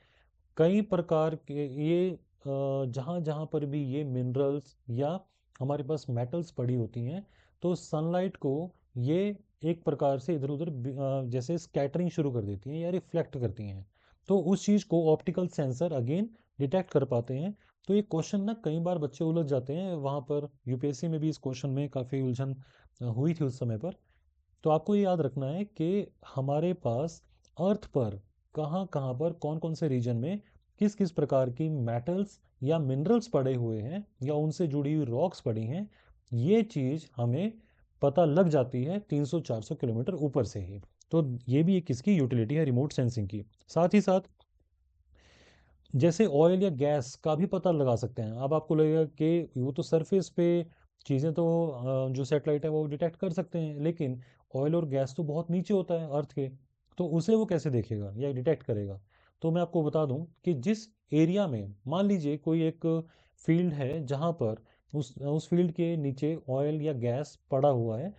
कई प्रकार के ये जहाँ जहाँ पर भी ये मिनरल्स या हमारे पास मेटल्स पड़ी होती हैं, तो सनलाइट को ये एक प्रकार से इधर उधर जैसे स्कैटरिंग शुरू कर देती हैं या रिफ्लेक्ट करती हैं। तो उस चीज़ को ऑप्टिकल सेंसर अगेन डिटेक्ट कर पाते हैं। तो ये क्वेश्चन ना कई बार बच्चे उलझ जाते हैं वहाँ पर, यूपीएससी में भी इस क्वेश्चन में काफ़ी उलझन हुई थी उस समय पर। तो आपको ये याद रखना है कि हमारे पास अर्थ पर कहाँ कहाँ पर कौन कौन से रीजन में किस किस प्रकार की मेटल्स या मिनरल्स पड़े हुए हैं या उनसे जुड़ी हुई रॉक्स पड़ी हैं। ये चीज़ हमें पता लग जाती है 300-400 किलोमीटर ऊपर से ही। तो ये भी एक किसकी यूटिलिटी है, रिमोट सेंसिंग की। साथ ही साथ जैसे ऑयल या गैस का भी पता लगा सकते हैं। अब आपको लगेगा कि वो तो सरफेस पे चीज़ें तो जो सैटेलाइट है वो डिटेक्ट कर सकते हैं, लेकिन ऑयल और गैस तो बहुत नीचे होता है अर्थ के, तो उसे वो कैसे देखेगा या डिटेक्ट करेगा। तो मैं आपको बता दूं कि जिस एरिया में मान लीजिए कोई एक फील्ड है जहाँ पर उस फील्ड के नीचे ऑयल या गैस पड़ा हुआ है,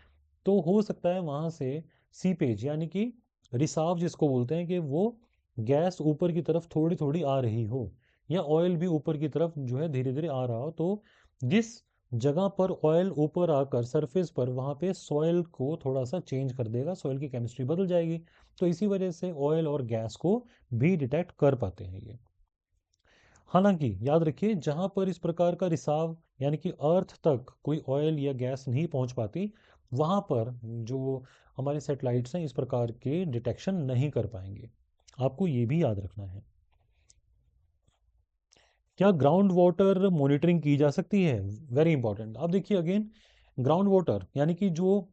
तो हो सकता है वहाँ से सीपेज यानी कि रिसाव जिसको बोलते हैं, कि वो गैस ऊपर की तरफ थोड़ी थोड़ी आ रही हो, या ऑयल भी ऊपर की तरफ जो है धीरे धीरे आ रहा हो। तो जिस जगह पर ऑयल ऊपर आकर सरफेस पर, वहाँ पे सॉइल को थोड़ा सा चेंज कर देगा, सॉइल की केमिस्ट्री बदल जाएगी। तो इसी वजह से ऑयल और गैस को भी डिटेक्ट कर पाते हैं ये। हालांकि याद रखिए, जहाँ पर इस प्रकार का रिसाव यानी कि अर्थ तक कोई ऑयल या गैस नहीं पहुँच पाती, वहाँ पर जो हमारे सेटेलाइट्स हैं इस प्रकार के डिटेक्शन नहीं कर पाएंगे। आपको ये भी याद रखना है। क्या ग्राउंड वाटर मॉनिटरिंग की जा सकती है? Very important. अब देखिए अगेन, ग्राउंड वाटर यानी कि जो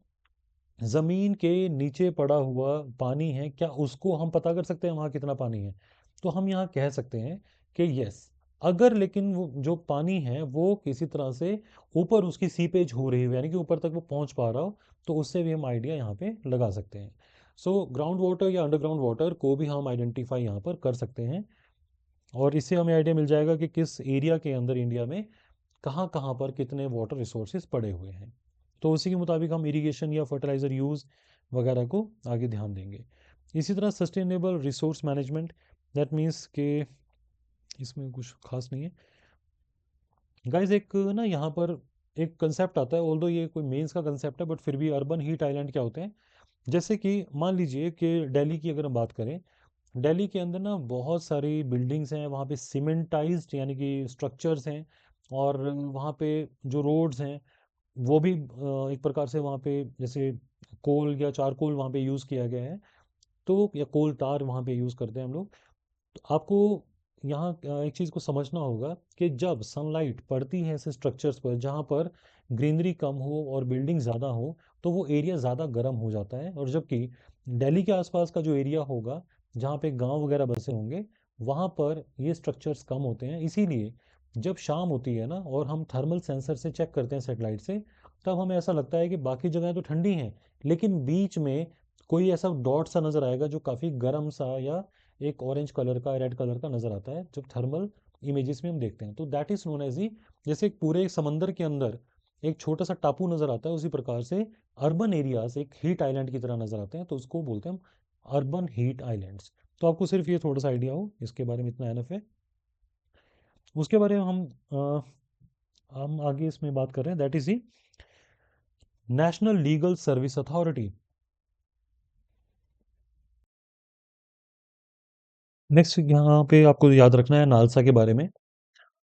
ज़मीन के नीचे पड़ा हुआ पानी है, क्या उसको हम पता कर सकते हैं वहाँ कितना पानी है? तो हम यहाँ कह सकते हैं कि यस, अगर लेकिन वो जो पानी है वो किसी तरह से ऊपर उसकी सीपेज हो रही हो, यानी कि ऊपर तक वो पहुँच पा रहा हो, तो उससे भी हम आइडिया यहाँ पे लगा सकते हैं। सो ग्राउंड वाटर या अंडरग्राउंड वाटर को भी हम आइडेंटिफाई यहाँ पर कर सकते हैं, और इससे हमें आइडिया मिल जाएगा कि किस एरिया के अंदर इंडिया में कहाँ कहाँ पर कितने वाटर रिसोर्सेज पड़े हुए हैं। तो उसी के मुताबिक हम इरिगेशन या फर्टिलाइज़र यूज़ वगैरह को आगे ध्यान देंगे। इसी तरह sustainable resource management, that means के इसमें कुछ खास नहीं है गाइज। एक ना यहाँ पर एक कंसेप्ट आता है, ऑल्दो ये कोई मेंस का कंसेप्ट है, बट फिर भी अर्बन हीट आइलैंड क्या होते हैं। जैसे कि मान लीजिए कि दिल्ली की अगर हम बात करें, दिल्ली के अंदर ना बहुत सारी बिल्डिंग्स हैं, वहाँ पे सीमेंटाइज्ड यानी कि स्ट्रक्चर्स हैं, और वहाँ पे जो रोड्स हैं वो भी एक प्रकार से वहाँ पे जैसे कोल या चारकोल वहाँ पे यूज़ किया गया है, तो या कोल तार वहाँ पे यूज़ करते हैं हम लोग। तो आपको यहाँ एक चीज़ को समझना होगा कि जब सनलाइट पड़ती है ऐसे स्ट्रक्चर्स पर जहाँ पर ग्रीनरी कम हो और बिल्डिंग ज़्यादा हो, तो वो एरिया ज़्यादा गर्म हो जाता है। और जबकि दिल्ली के आसपास का जो एरिया होगा जहाँ पे गांव वगैरह बसे होंगे, वहाँ पर ये स्ट्रक्चर्स कम होते हैं। इसीलिए जब शाम होती है ना और हम थर्मल सेंसर से चेक करते हैं सेटेलाइट से, तब हमें ऐसा लगता है कि बाकी जगहें तो ठंडी हैं, लेकिन बीच में कोई ऐसा डॉट सा नज़र आएगा जो काफ़ी गर्म सा या एक ऑरेंज कलर का, रेड कलर का नज़र आता है जब थर्मल इमेजेस में हम देखते हैं। तो दैट इज़ नोन एज ही, जैसे एक पूरे समंदर के अंदर एक छोटा सा टापू नज़र आता है, उसी प्रकार से अर्बन एरियाज एक हीट आइलैंड की तरह नज़र आते हैं, तो उसको बोलते हैं हम अर्बन हीट आइलैंड्स। तो आपको सिर्फ ये थोड़ा सा आइडिया हो इसके बारे में, इतना एनफ है। उसके बारे में हम आगे इसमें बात कर रहे हैं, that is he national legal service authority. Next यहाँ पे आपको याद रखना है नालसा के बारे में।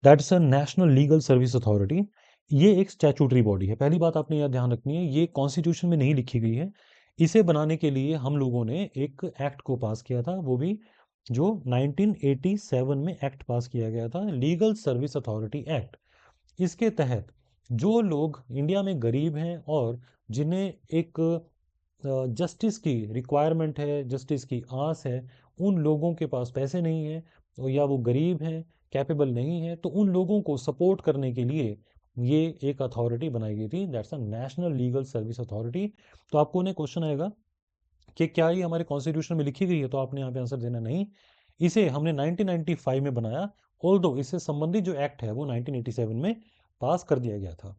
That's a national legal service authority. ये एक स्टैट्यूटरी बॉडी है। पहली बात आपने यह ध्यान रखनी है, ये कॉन्स्टिट्यूशन में नहीं लिखी गई है। इसे बनाने के लिए हम लोगों ने एक एक्ट को पास किया था, वो भी जो 1987 में एक्ट पास किया गया था, लीगल सर्विस अथॉरिटी एक्ट। इसके तहत जो लोग इंडिया में गरीब हैं और जिन्हें एक जस्टिस की रिक्वायरमेंट है, जस्टिस की आस है, उन लोगों के पास पैसे नहीं है, या वो गरीब हैं, कैपेबल नहीं है, तो उन लोगों को सपोर्ट करने के लिए ये एक अथॉरिटी बनाई गई थी, that's a national legal service authority. तो आपको उन्हें क्वेश्चन आएगा कि क्या ये हमारे कॉन्स्टिट्यूशन में लिखी गई है, तो आपने यहाँ पे आंसर देना नहीं। इसे हमने 1995 में बनाया, ऑल्दो इससे संबंधित जो एक्ट है वो 1987 में पास कर दिया गया था,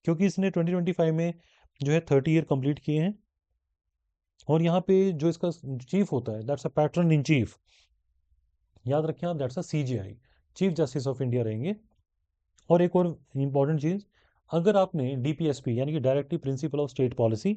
क्योंकि इसने 2025 में जो है 30 ईयर कंप्लीट किए हैं। और यहाँ पे जो इसका चीफ होता है, that's a pattern in chief, याद रखें आप, that's a CGI, chief justice of India रहेंगे। और एक और इम्पॉर्टेंट चीज़, अगर आपने डीपीएसपी यानी कि directive principle of state policy,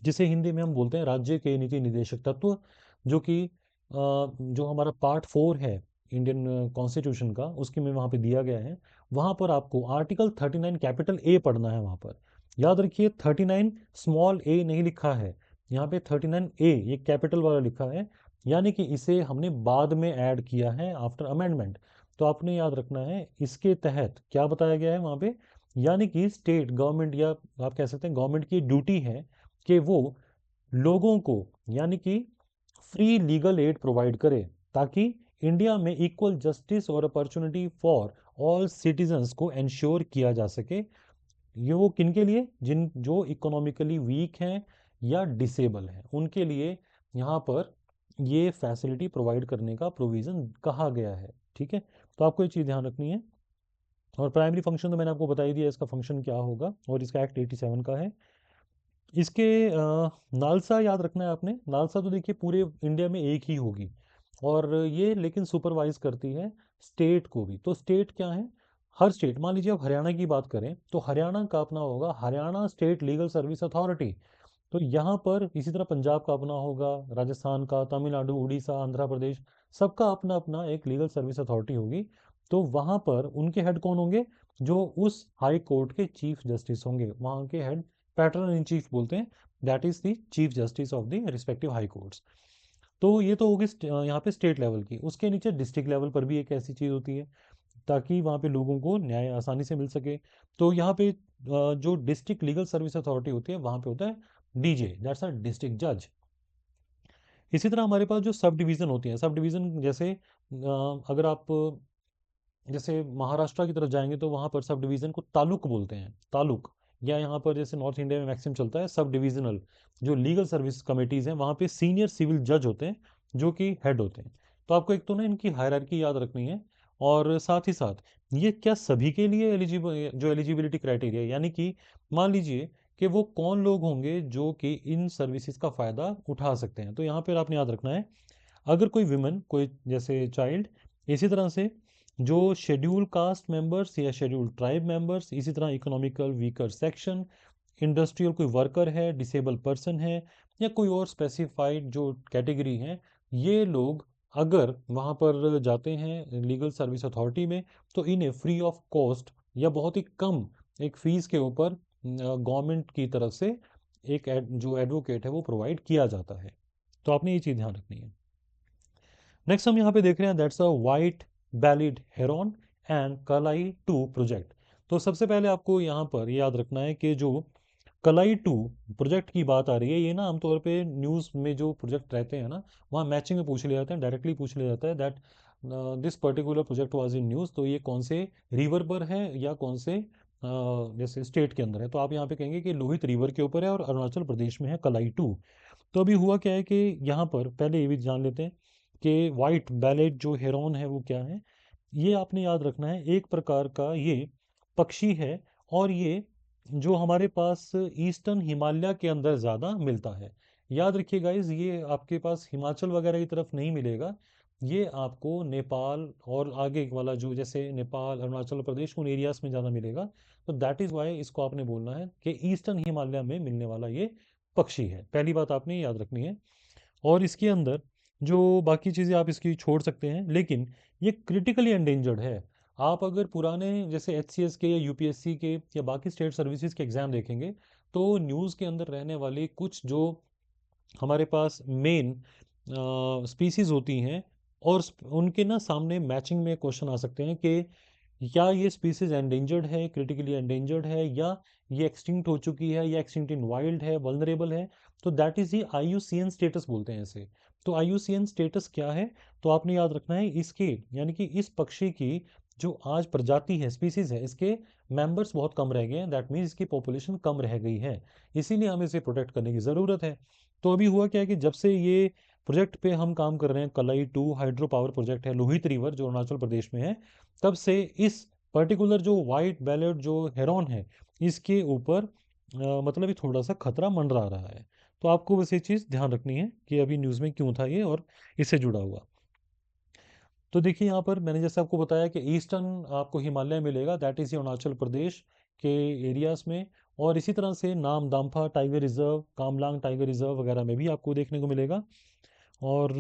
जिसे हिंदी में हम बोलते हैं राज्य के नीति निदेशक तत्व, जो कि जो हमारा पार्ट 4 है इंडियन कॉन्स्टिट्यूशन का, उसके में वहाँ पे दिया गया है, वहाँ पर आपको आर्टिकल 39 कैपिटल ए पढ़ना है। वहाँ पर याद रखिए 39 स्मॉल ए नहीं लिखा है, यहाँ पे 39 ए ये कैपिटल वाला लिखा है, यानी कि इसे हमने बाद में ऐड किया है आफ्टर अमेंडमेंट। तो आपने याद रखना है इसके तहत क्या बताया गया है वहाँ पे, यानी कि स्टेट गवर्नमेंट या आप कह सकते हैं गवर्नमेंट की ड्यूटी है कि वो लोगों को यानी कि फ्री लीगल एड प्रोवाइड करे, ताकि इंडिया में इक्वल जस्टिस और अपॉर्चुनिटी फॉर ऑल सिटीजन्स को इंश्योर किया जा सके। ये वो किन के लिए, जिन जो इकोनॉमिकली वीक हैं या डिसेबल हैं, उनके लिए यहाँ पर ये फैसिलिटी प्रोवाइड करने का प्रोविज़न कहा गया है। ठीक है, तो आपको ये चीज़ ध्यान रखनी है। और प्राइमरी फंक्शन तो मैंने आपको बता ही दिया इसका फंक्शन क्या होगा, और इसका एक्ट 87 का है। इसके नालसा याद रखना है आपने। नालसा तो देखिए पूरे इंडिया में एक ही होगी, और ये लेकिन सुपरवाइज करती है स्टेट को भी। तो स्टेट क्या है, हर स्टेट, मान लीजिए आप हरियाणा की बात करें तो हरियाणा का अपना होगा Haryana state legal service authority. तो यहाँ पर इसी तरह पंजाब का अपना होगा, राजस्थान का, तमिलनाडु, उड़ीसा, आंध्र प्रदेश, सबका अपना अपना एक लीगल सर्विस अथॉरिटी होगी। तो वहाँ पर उनके हेड कौन होंगे, जो उस हाई कोर्ट के चीफ जस्टिस होंगे, वहाँ के हेड पैटर्न इन चीफ बोलते हैं, that is the chief justice of the respective high courts. तो ये तो होगी यहाँ पे स्टेट लेवल की। उसके नीचे डिस्ट्रिक्ट लेवल पर भी एक ऐसी चीज़ होती है, ताकि वहाँ पे लोगों को न्याय आसानी से मिल सके। तो यहाँ पे जो डिस्ट्रिक्ट लीगल सर्विस अथॉरिटी होती है वहाँ पे होता है डीजे, दैट्स अ डिस्ट्रिक्ट जज। इसी तरह हमारे पास जो सब डिवीज़न होती हैं, सब डिवीज़न जैसे अगर आप जैसे महाराष्ट्र की तरफ जाएंगे तो वहाँ पर सब डिवीज़न को तालुक बोलते हैं, तालुक। या यहाँ पर जैसे नॉर्थ इंडिया में मैक्सिमम चलता है सब डिविजनल। जो लीगल सर्विस कमिटीज़ हैं वहाँ पे सीनियर सिविल जज होते हैं, जो कि हेड होते हैं। तो आपको एक तो ना इनकी हायरार्की याद रखनी है। और साथ ही साथ ये क्या सभी के लिए एलिजिबल, जो एलिजिबिलिटी क्राइटेरिया, यानी कि मान लीजिए कि वो कौन लोग होंगे जो कि इन सर्विसेज का फ़ायदा उठा सकते हैं। तो यहाँ पर आपने याद रखना है, अगर कोई विमेन, कोई जैसे चाइल्ड, इसी तरह से जो शेड्यूल कास्ट मेंबर्स या शेड्यूल ट्राइब मेंबर्स, इसी तरह इकोनॉमिकल वीकर सेक्शन, इंडस्ट्रियल कोई वर्कर है, डिसेबल पर्सन है, या कोई और स्पेसिफाइड जो कैटेगरी है, ये लोग अगर वहाँ पर जाते हैं लीगल सर्विस अथॉरिटी में, तो इन्हें फ्री ऑफ कॉस्ट या बहुत ही कम एक फ़ीस के ऊपर गवर्नमेंट की तरफ से एक जो एडवोकेट है वो प्रोवाइड किया जाता है। तो आपने ये चीज़ ध्यान रखनी है। नेक्स्ट हम यहाँ पे देख रहे हैं that's a white bellied heron and Kalai two project. तो सबसे पहले आपको यहाँ पर याद रखना है कि जो कलाई टू प्रोजेक्ट की बात आ रही है, ये ना आमतौर पे न्यूज़ में जो प्रोजेक्ट रहते हैं ना, वहाँ मैचिंग में पूछ लिया जाता है, डायरेक्टली पूछ लिया जाता है that this particular project was in news, तो ये कौन से रिवर पर है या कौन से जैसे स्टेट के अंदर है। तो आप यहाँ पे कहेंगे कि लोहित रिवर के ऊपर है और अरुणाचल प्रदेश में है कलाई टू। तो अभी हुआ क्या है कि यहाँ पर पहले ये भी जान लेते हैं कि वाइट बैलेट जो हेरॉन है वो क्या है। ये आपने याद रखना है, एक प्रकार का ये पक्षी है, और ये जो हमारे पास ईस्टर्न हिमालय के अंदर ज़्यादा मिलता है। याद रखिए गाइज, ये आपके पास हिमाचल वगैरह की तरफ नहीं मिलेगा, ये आपको नेपाल और आगे वाला जो जैसे नेपाल, अरुणाचल प्रदेश, उन एरियाज में ज़्यादा मिलेगा। तो दैट इज़ वाई इसको आपने बोलना है कि ईस्टर्न हिमालय में मिलने वाला ये पक्षी है। पहली बात आपने याद रखनी है। और इसके अंदर जो बाकी चीज़ें आप इसकी छोड़ सकते हैं, लेकिन ये क्रिटिकली एंडेंजर्ड है। आप अगर पुराने जैसे एचसीएस के या यूपीएससी के या बाकी स्टेट सर्विसेज के एग्ज़ाम देखेंगे, तो न्यूज़ के अंदर रहने वाली कुछ जो हमारे पास मेन स्पीसीज होती हैं, और उनके ना सामने मैचिंग में क्वेश्चन आ सकते हैं कि क्या ये स्पीसीज एंडेंजर्ड है, क्रिटिकली एंडेंजर्ड है, या ये एक्सटिंक्ट हो चुकी है, या एक्सटिंक्ट इन वाइल्ड है, वल्नरेबल है। तो that is he IUCN status बोलते हैं इसे। तो आईयूसीएन स्टेटस क्या है, तो आपने याद रखना है इसके, यानी कि इस पक्षी की जो आज प्रजाति है, स्पीसीज है, इसके मेंबर्स बहुत कम रह गए हैं, दैट मीन्स इसकी पॉपुलेशन कम रह गई है, इसीलिए हमें इसे प्रोटेक्ट करने की ज़रूरत है। तो अभी हुआ क्या है कि जब से ये प्रोजेक्ट पे हम काम कर रहे हैं, कलाई टू हाइड्रो पावर प्रोजेक्ट है लोहित रिवर जो अरुणाचल प्रदेश में है, तब से इस पर्टिकुलर जो वाइट बैलेट जो हेरॉन है, इसके ऊपर मतलब ये थोड़ा सा खतरा मंडरा रहा है। तो आपको बस ये चीज़ ध्यान रखनी है कि अभी न्यूज़ में क्यों था ये और इससे जुड़ा हुआ। तो देखिए यहाँ पर मैंने जैसे आपको बताया कि ईस्टर्न आपको हिमालय मिलेगा, दैट इज़ अरुणाचल प्रदेश के एरियाज़ में। और इसी तरह से नाम Dampa tiger reserve, Kamlang tiger reserve वगैरह में भी आपको देखने को मिलेगा। और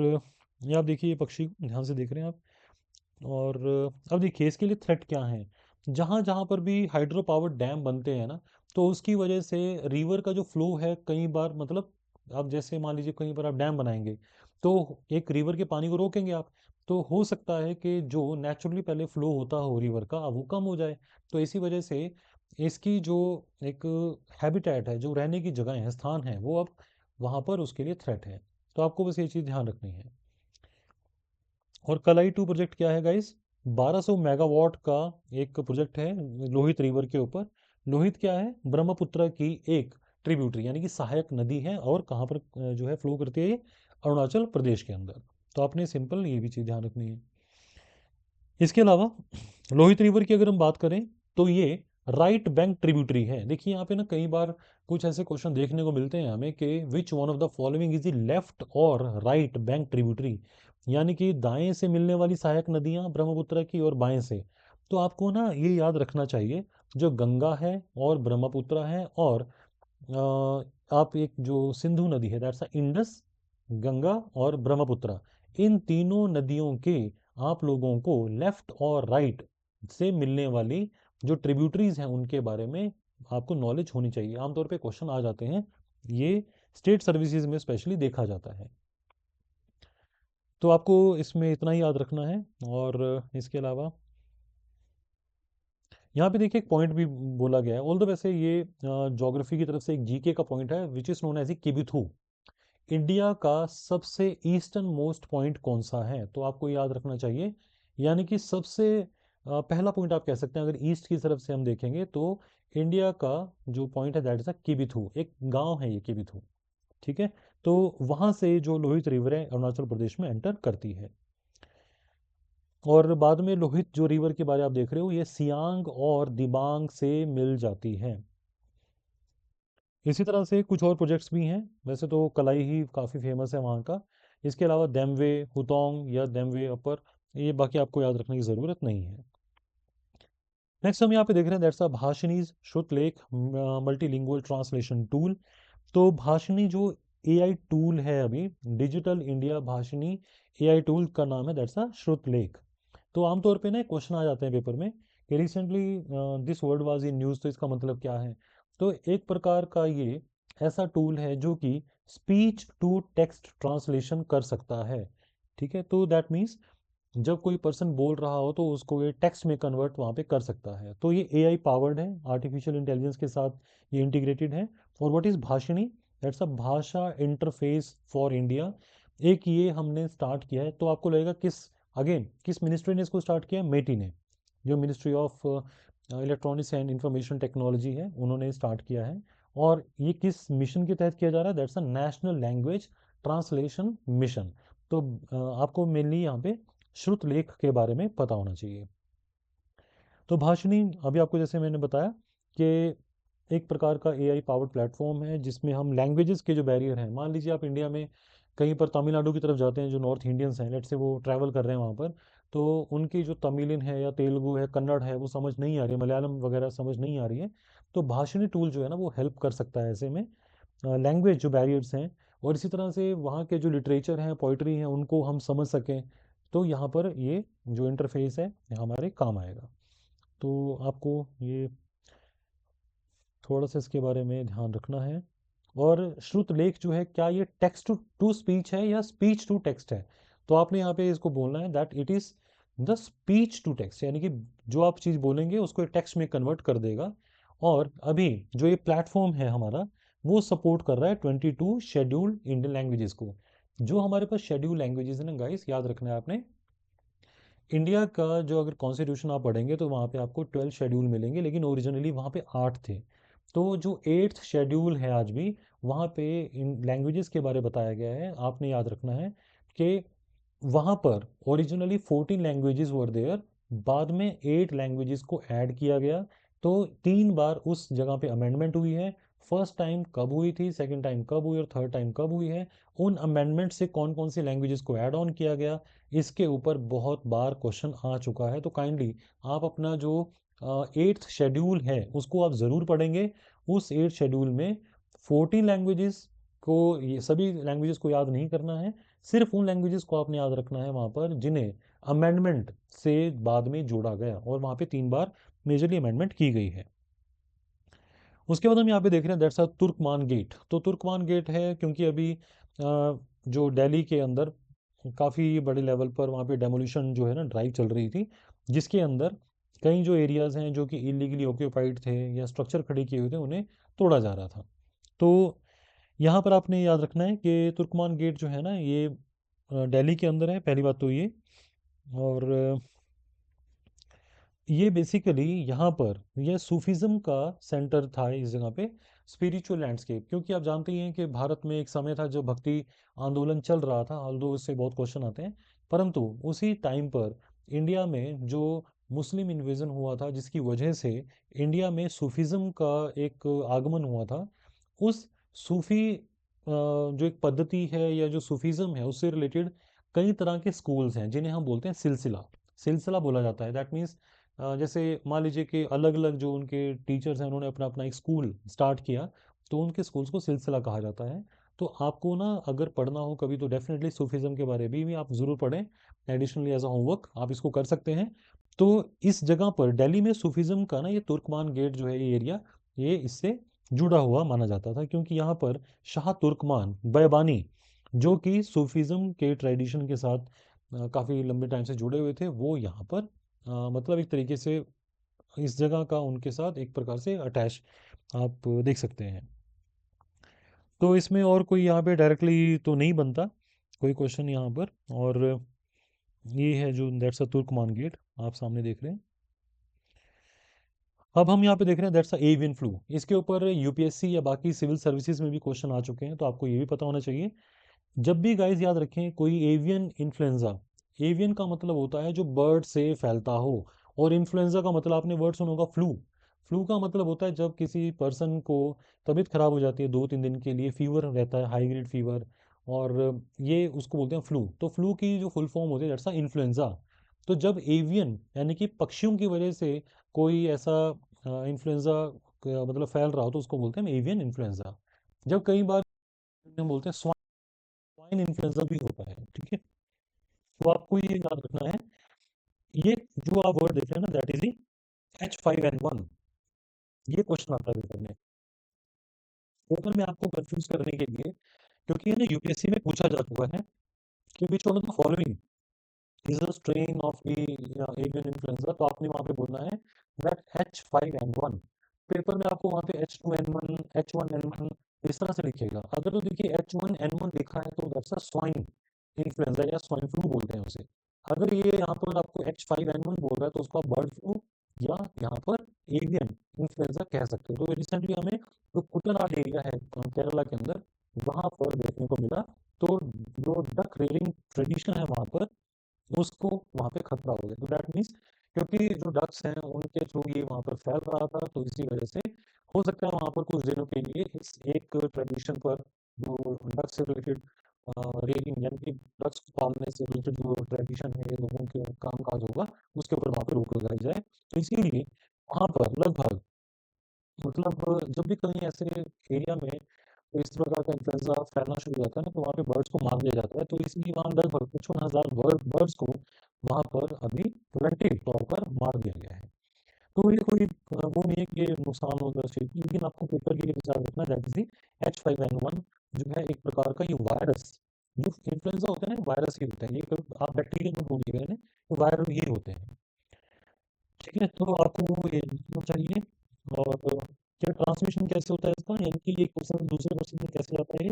ये आप देखिए, ये पक्षी ध्यान से देख रहे हैं आप। और अब देखिए इसके लिए थ्रेट क्या है। जहाँ जहाँ पर भी हाइड्रो पावर डैम बनते हैं ना, तो उसकी वजह से रिवर का जो फ्लो है कई बार, मतलब आप जैसे मान लीजिए कहीं पर आप डैम बनाएंगे, तो एक रिवर के पानी को रोकेंगे आप, तो हो सकता है कि जो नेचुरली पहले फ्लो होता हो रिवर का अब वो कम हो जाए। तो इसी वजह से इसकी जो एक हैबिटेट है, जो रहने की जगह है, स्थान है, वो अब वहाँ पर उसके लिए थ्रेट है। तो आपको बस ये चीज़ ध्यान रखनी है। और कलाई टू प्रोजेक्ट क्या है गाइस? 1200 मेगावाट का एक प्रोजेक्ट है लोहित रिवर के ऊपर। लोहित क्या है? ब्रह्मपुत्र की एक ट्रिब्यूटरी यानी कि सहायक नदी है। और कहाँ पर जो है फ्लो करती है ये? अरुणाचल प्रदेश के अंदर। तो आपने सिंपल ये भी चीज़ ध्यान रखनी है। इसके अलावा लोहित रिवर की अगर हम बात करें तो ये राइट बैंक ट्रिब्यूटरी है। देखिए यहाँ पे ना कई बार कुछ ऐसे क्वेश्चन देखने को मिलते हैं हमें कि which one of the following is the left और राइट बैंक ट्रिब्यूटरी, यानी कि दाएं से मिलने वाली सहायक नदियां ब्रह्मपुत्र की और बाएं से। तो आपको ना ये याद रखना चाहिए, जो गंगा है और ब्रह्मपुत्र है और आप एक जो सिंधु नदी है दैट्स इंडस, गंगा और ब्रह्मपुत्र, इन तीनों नदियों के आप लोगों को लेफ्ट और राइट से मिलने वाली जो ट्रिब्यूटरीज हैं उनके बारे में आपको नॉलेज होनी चाहिए। आमतौर पे क्वेश्चन आ जाते हैं, ये स्टेट सर्विसेज में स्पेशली देखा जाता है। तो आपको इसमें इतना ही याद रखना है। और इसके अलावा यहाँ पे देखिए एक पॉइंट भी बोला गया है, ऑल्दो वैसे ये ज्योग्राफी की तरफ से एक जीके का पॉइंट है, which is known as a Kibithu. India का सबसे ईस्टर्न मोस्ट पॉइंट कौन सा है? तो आपको याद रखना चाहिए, यानी कि सबसे पहला पॉइंट आप कह सकते हैं अगर ईस्ट की तरफ से हम देखेंगे तो इंडिया का जो पॉइंट है दैट इज अ किबिथू, एक गांव है ये किबिथू। ठीक है। तो वहां से जो लोहित रिवर है अरुणाचल प्रदेश में एंटर करती है। और बाद में लोहित जो रिवर के बारे आप देख रहे हो ये सियांग और दिबांग से मिल जाती है। इसी तरह से कुछ और प्रोजेक्ट्स भी हैं, वैसे तो कलाई ही काफ़ी फेमस है वहाँ का। इसके अलावा देमवे हुतोंग या देमवे अपर, ये बाकी आपको याद रखने की ज़रूरत नहीं है। नेक्स्ट हम यहाँ पे देख रहे हैं that's a Bhashini's Shrutlekh multilingual translation tool. तो भाषिनी जो एआई टूल है अभी, digital India Bhashini AI tool का नाम है दैट्स अ श्रुतलेख। तो आमतौर पे ना क्वेश्चन आ जाते हैं पेपर में कि recently this word was in news, तो इसका मतलब क्या है? तो एक प्रकार का ये ऐसा टूल है जो कि स्पीच टू टेक्स्ट ट्रांसलेशन कर सकता है। ठीक है। तो दैट मीन्स जब कोई पर्सन बोल रहा हो तो उसको ये टेक्स्ट में कन्वर्ट वहाँ पे कर सकता है। तो ये एआई पावर्ड है, आर्टिफिशियल इंटेलिजेंस के साथ ये इंटीग्रेटेड है। और what is Bhashini? That's a भाषा इंटरफेस फॉर इंडिया। एक ये हमने स्टार्ट किया है, तो आपको लगेगा किस, अगेन किस मिनिस्ट्री ने इसको स्टार्ट किया? मेटी ने, जो ministry of electronics and information technology है, उन्होंने स्टार्ट किया है। और ये किस मिशन के तहत किया जा रहा है? That's a national language translation mission. तो आपको मेनली यहाँ पे श्रुतलेख के बारे में पता होना चाहिए। तो भाषिणी अभी आपको जैसे मैंने बताया कि एक प्रकार का एआई पावर्ड प्लेटफॉर्म है जिसमें हम लैंग्वेजेस के जो बैरियर हैं, मान लीजिए आप इंडिया में कहीं पर तमिलनाडु की तरफ जाते हैं, जो नॉर्थ इंडियंस हैं लेट से वो ट्रैवल कर रहे हैं वहाँ पर, तो उनकी जो तमिलियन है या तेलुगु है, कन्नड़ है, वो समझ नहीं आ रही है, मलयालम वगैरह समझ नहीं आ रही है। तो भाषिणी टूल जो है ना वो हेल्प कर सकता है ऐसे में, लैंग्वेज जो बैरियर्स हैं, और इसी तरह से वहाँ के जो लिटरेचर हैं, पोइट्री हैं, उनको हम समझ सकें। तो यहाँ पर ये जो इंटरफेस है ये हमारे काम आएगा। तो आपको ये थोड़ा सा इसके बारे में ध्यान रखना है। और श्रुतलेख जो है, क्या ये टेक्स्ट टू टू स्पीच है या स्पीच टू टेक्स्ट है? तो आपने यहाँ पे इसको बोलना है that it is the speech to text, यानी कि जो आप चीज़ बोलेंगे उसको टेक्स्ट में कन्वर्ट कर देगा। और अभी जो ये प्लेटफॉर्म है हमारा, वो सपोर्ट कर रहा है 22 शेड्यूल्ड इंडियन लैंग्वेजेस को। जो हमारे पास शेड्यूल लैंग्वेजेस है ना गाइस, याद रखना है आपने, इंडिया का जो अगर कॉन्स्टिट्यूशन आप पढ़ेंगे तो वहाँ पे आपको 12 शेड्यूल मिलेंगे, लेकिन ओरिजिनली वहाँ पे 8 थे। तो जो 8th शेड्यूल है आज भी, वहाँ पे इन लैंग्वेजेस के बारे बताया गया है। आपने याद रखना है कि वहाँ पर ओरिजिनली 14 लैंग्वेजेस वर देयर, बाद में 8 लैंग्वेजेस को ऐड किया गया। तो 3 बार उस जगह पे अमेंडमेंट हुई है। फर्स्ट टाइम कब हुई थी, सेकंड टाइम कब हुई और थर्ड टाइम कब हुई है? उन अमेंडमेंट से कौन कौन सी लैंग्वेजेस को ऐड ऑन किया गया, इसके ऊपर बहुत बार क्वेश्चन आ चुका है। तो काइंडली आप अपना जो 8th शेड्यूल है उसको आप ज़रूर पढ़ेंगे। उस 8th शेड्यूल में 14 लैंग्वेजेस को, ये सभी लैंग्वेजेस को याद नहीं करना है, सिर्फ उन लैंग्वेजेस को आपने याद रखना है वहाँ पर जिन्हें अमेंडमेंट से बाद में जोड़ा गया, और वहाँ पे 3 बार मेजरली अमेंडमेंट की गई है। उसके बाद हम यहाँ पे देख रहे हैं दैट्स अ तुर्कमान गेट। तो तुर्कमान गेट है क्योंकि अभी जो दिल्ली के अंदर काफ़ी बड़े लेवल पर वहाँ पे डेमोलिशन जो है ना ड्राइव चल रही थी, जिसके अंदर कई जो एरियाज़ हैं जो कि इलीगली ऑक्यूपाइड थे या स्ट्रक्चर खड़े किए हुए थे, उन्हें तोड़ा जा रहा था। तो यहाँ पर आपने याद रखना है कि तुर्कमान गेट जो है ना, ये दिल्ली के अंदर है, पहली बात तो ये। और ये बेसिकली यहाँ पर यह सूफिज़्म का सेंटर था इस जगह पे, स्पिरिचुअल लैंडस्केप। क्योंकि आप जानते ही हैं कि भारत में एक समय था जब भक्ति आंदोलन चल रहा था, ऑल्दो उससे बहुत क्वेश्चन आते हैं, परंतु उसी टाइम पर इंडिया में जो मुस्लिम इन्वेजन हुआ था, जिसकी वजह से इंडिया में सूफिज़्म का एक आगमन हुआ था। उस सूफी जो एक पद्धति है या जो सूफिज़्म है, उससे रिलेटेड कई तरह के स्कूल्स हैं जिन्हें हम बोलते हैं सिलसिला। सिलसिला बोला जाता है, दैट मीन्स जैसे मान लीजिए कि अलग अलग जो उनके टीचर्स हैं, उन्होंने अपना अपना एक स्कूल स्टार्ट किया, तो उनके स्कूल्स को सिलसिला कहा जाता है। तो आपको ना अगर पढ़ना हो कभी, तो डेफिनेटली सूफिज़्म के बारे में भी आप ज़रूर पढ़ें, एडिशनली एज अ होमवर्क आप इसको कर सकते हैं। तो इस जगह पर दिल्ली में सूफिज़्म का ना ये तुर्कमान गेट जो है, ये एरिया, ये इससे जुड़ा हुआ माना जाता था, क्योंकि यहाँ पर शाह तुर्कमान बयबानी, जो कि सूफिज़्म के ट्रेडिशन के साथ काफ़ी लंबे टाइम से जुड़े हुए थे, वो यहाँ पर मतलब एक तरीके से इस जगह का उनके साथ एक प्रकार से अटैच आप देख सकते हैं। तो इसमें और कोई यहाँ पे डायरेक्टली तो नहीं बनता कोई क्वेश्चन यहाँ पर। और ये है जो दैट्स अ तुर्कमान गेट आप सामने देख रहे हैं। अब हम यहाँ पे देख रहे हैं दैट्स अ एवियन फ्लू। इसके ऊपर यूपीएससी या बाकी सिविल सर्विसेज में भी क्वेश्चन आ चुके हैं, तो आपको ये भी पता होना चाहिए। जब भी गाइस याद रखें कोई एवियन इन्फ्लुएंजा, एवियन का मतलब होता है जो बर्ड से फैलता हो, और इन्फ्लुएंजा का मतलब आपने वर्ड सुना होगा फ्लू। फ्लू का मतलब होता है जब किसी पर्सन को तबीयत खराब हो जाती है 2-3 दिन के लिए, फीवर रहता है, हाई ग्रेड फीवर, और ये उसको बोलते हैं फ्लू। तो फ्लू की जो फुल फॉर्म होती है दैट्स इन्फ्लुएंजा। तो जब एवियन यानी कि पक्षियों की वजह से कोई ऐसा इन्फ्लुएंजा मतलब फैल रहा हो, तो उसको बोलते हैं एवियन इन्फ्लुएंजा। जब कई बार हम बोलते हैं स्वाइन इन्फ्लुएंजा भी होता है, ठीक है। तो आपको ये याद रखना है, ये जो आप वर्ड देख रहे हैं ना, दैट इज H5N1। ये क्वेश्चन आता है पेपर में। पेपर में आपको कंफ्यूज करने के लिए, क्योंकि ये ना यूपीएससी में पूछा जा चुका है कि which one of the following is a strain of the avian influenza, तो आपने वहां पे बोलना है दैट H5N1। पेपर में आपको वहां पे H2N1, H1N1 इस तरह से लिखेगा। अगर तो देखिए H1N1 लिखा है, तो दैट्स अ स्वाइन इन्फ्लुएंजा या स्वाइन फ्लू बोलते हैं उसे। अगर ये यहाँ पर आपको H5N1 बोल रहा है, तो उसको आप बर्ड फ्लू या यहाँ पर एवियन इन्फ्लुएंजा कह सकते हो। तो रिसेंटली हमें जो कुटनाड एरिया है केरला के अंदर, वहां पर देखने को मिला। तो जो डक रेयरिंग ट्रेडिशन है वहां पर, उसको वहाँ पे खतरा हो गया। तो दैट मीन्स क्योंकि जो डक्स हैं उनके थ्रू ये वहाँ पर फैल रहा था, तो इसी वजह से हो सकता है वहाँ पर कुछ दिनों के लिए इस एक ट्रेडिशन पर, जो डक्स से रिलेटेड रेयरिंग यानी कि डक्स पालने से रिलेटेड जो ट्रेडिशन है, ये लोगों के काम काज होगा, उसके ऊपर वहाँ पर रोक लगाई जाए। तो इसीलिए वहाँ पर लगभग मतलब जब भी कहीं ऐसे एरिया में तो इस प्रकार का इन्फ्लुएंजा फैलना शुरू हो जाता है ना, तो वहाँ पे बर्ड्स को मार दिया जाता है। तो इसलिए वहाँ लगभग 55,000 बर्ड्स को वहाँ पर अभी प्रिवेंटिव तौर पर मार दिया गया है। तो ये कोई वो नहीं है कि ये नुकसान होगा शरीर को, लेकिन आपको पेपर के लिए विचार रखना, दैट इज दी H5N1 जो है एक प्रकार का ये वायरस। जो इन्फ्लुएंजा होता है ना, वायरस ही होता है ये, आप बैक्टीरिया में बोलिएगा ना, तो वायरल ही होते हैं, ठीक है। तो आपको ये जानना चाहिए। और क्या ट्रांसमिशन कैसे होता है इसका, यानी कि एक पर्सन से दूसरे पर्सन में कैसे जाता है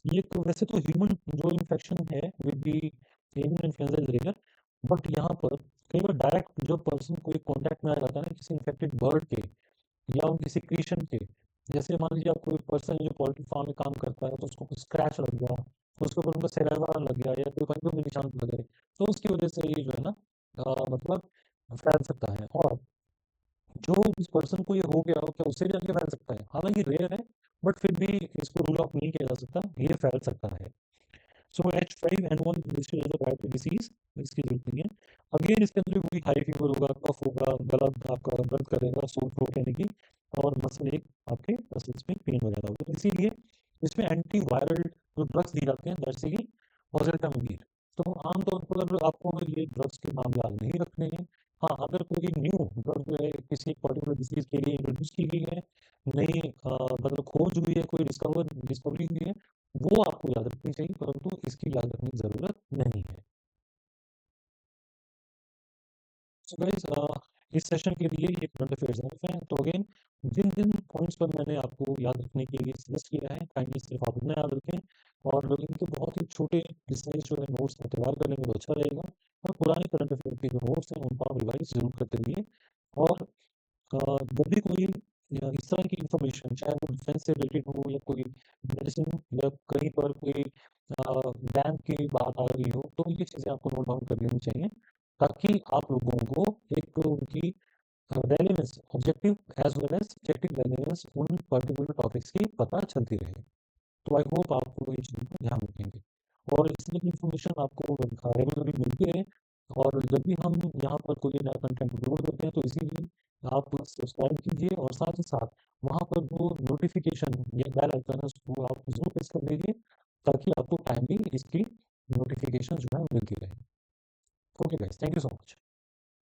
ये तो वैसे तो ह्यूमन जो इन्फेक्शन है with the avian influenza is rare, but यहाँ पर कई बार डायरेक्ट जो पर्सन कोई कांटेक्ट में आ जाता है ना किसी इन्फेक्टेड बर्ड के या उनकी सिक्रीशन के, जैसे मान लीजिए आपको एक पर्सन जो पोल्ट्री फार्म में काम करता है, तो उसको कुछ स्क्रैच लग गया, तो उसके ऊपर उनका सलाइवा लग गया या कोई पंजों में निशान लग गए, तो उसकी वजह से ये जो है ना मतलब फैल सकता है। और जो इस पर्सन को ये हो गया हो, क्या उससे भी आगे फैल सकता है? हालांकि रेयर है, बट फिर भी इसको रूल आउट नहीं किया जा सकता, ये फैल सकता है। So H5N1 registered as a viral disease, इसकी जरूरत नहीं है। अगेन इसके अंदर भी हाई फीवर होगा, कफ होगा, गला आपका दर्द करेगा, सोर थ्रोट यानी कि, और मसल एक आपके मसल्स में पेन वगैरह होगा। तो इसीलिए इसमें एंटी वायरल जो ड्रग्स दिए जाते हैं, जैसे कि ओसेल्टामिविर। तो आमतौर पर आपको अगर ये ड्रग्स के नाम याद नहीं रखने हैं, हाँ अगर कोई न्यू ड्रग जो है किसी पर्टिकुलर डिसीज के लिए इंट्रोड्यूस की गई है, नई मतलब खोज हुई है, कोई डिस्कवरी हुई है, वो आपको याद रखनी चाहिए, परंतु इसकी याद रखने की ज़रूरत नहीं है। सो गाइस इस सेशन के लिए ये करंट अफेयर्स हैं। तो अगेन जिन जिन पॉइंट्स पर मैंने आपको याद रखने के लिए सजेस्ट किया है, काइंडली सिर्फ आप उतना याद रखें, और इनके बहुत ही छोटे डिस्टेंस जो है नोट्स को तैयार कर लेंगे तो अच्छा रहेगा। और पुराने करंट अफेयर के जो नोट्स हैं उनको आप रिवाइज जरूर करते रहिए। और जब भी कोई इस तरह की इंफॉर्मेशन, चाहे वो डिफेंस से रिलेटेड हो या कोई मेडिसिन या कहीं पर कोई बैंक की बात आ रही हो, तो ये चीज़ें आपको नोट डाउन कर लेनी चाहिए, ताकि आप लोगों को एक तो उनकी relevance, objective as well as subjective relevance उन पर्टिकुलर टॉपिक्स की पता चलती रहे। तो आई होप आप ये चीज़ को ध्यान रखेंगे, और इस तरह की इन्फॉर्मेशन आपको रेगुलरली मिलती है। और जब भी हम यहाँ पर कोई नया कंटेंट अपलोड करते हैं तो इसीलिए आप सब्सक्राइब कीजिए, और साथ ही साथ वहाँ पर जो नोटिफिकेशन या बेल आइकन है उसको आप जरूर प्रेस कर दीजिए, ताकि आपको टाइमली इसकी नोटिफिकेशन जो है मिलती रहे। Okay guys, thank you so much.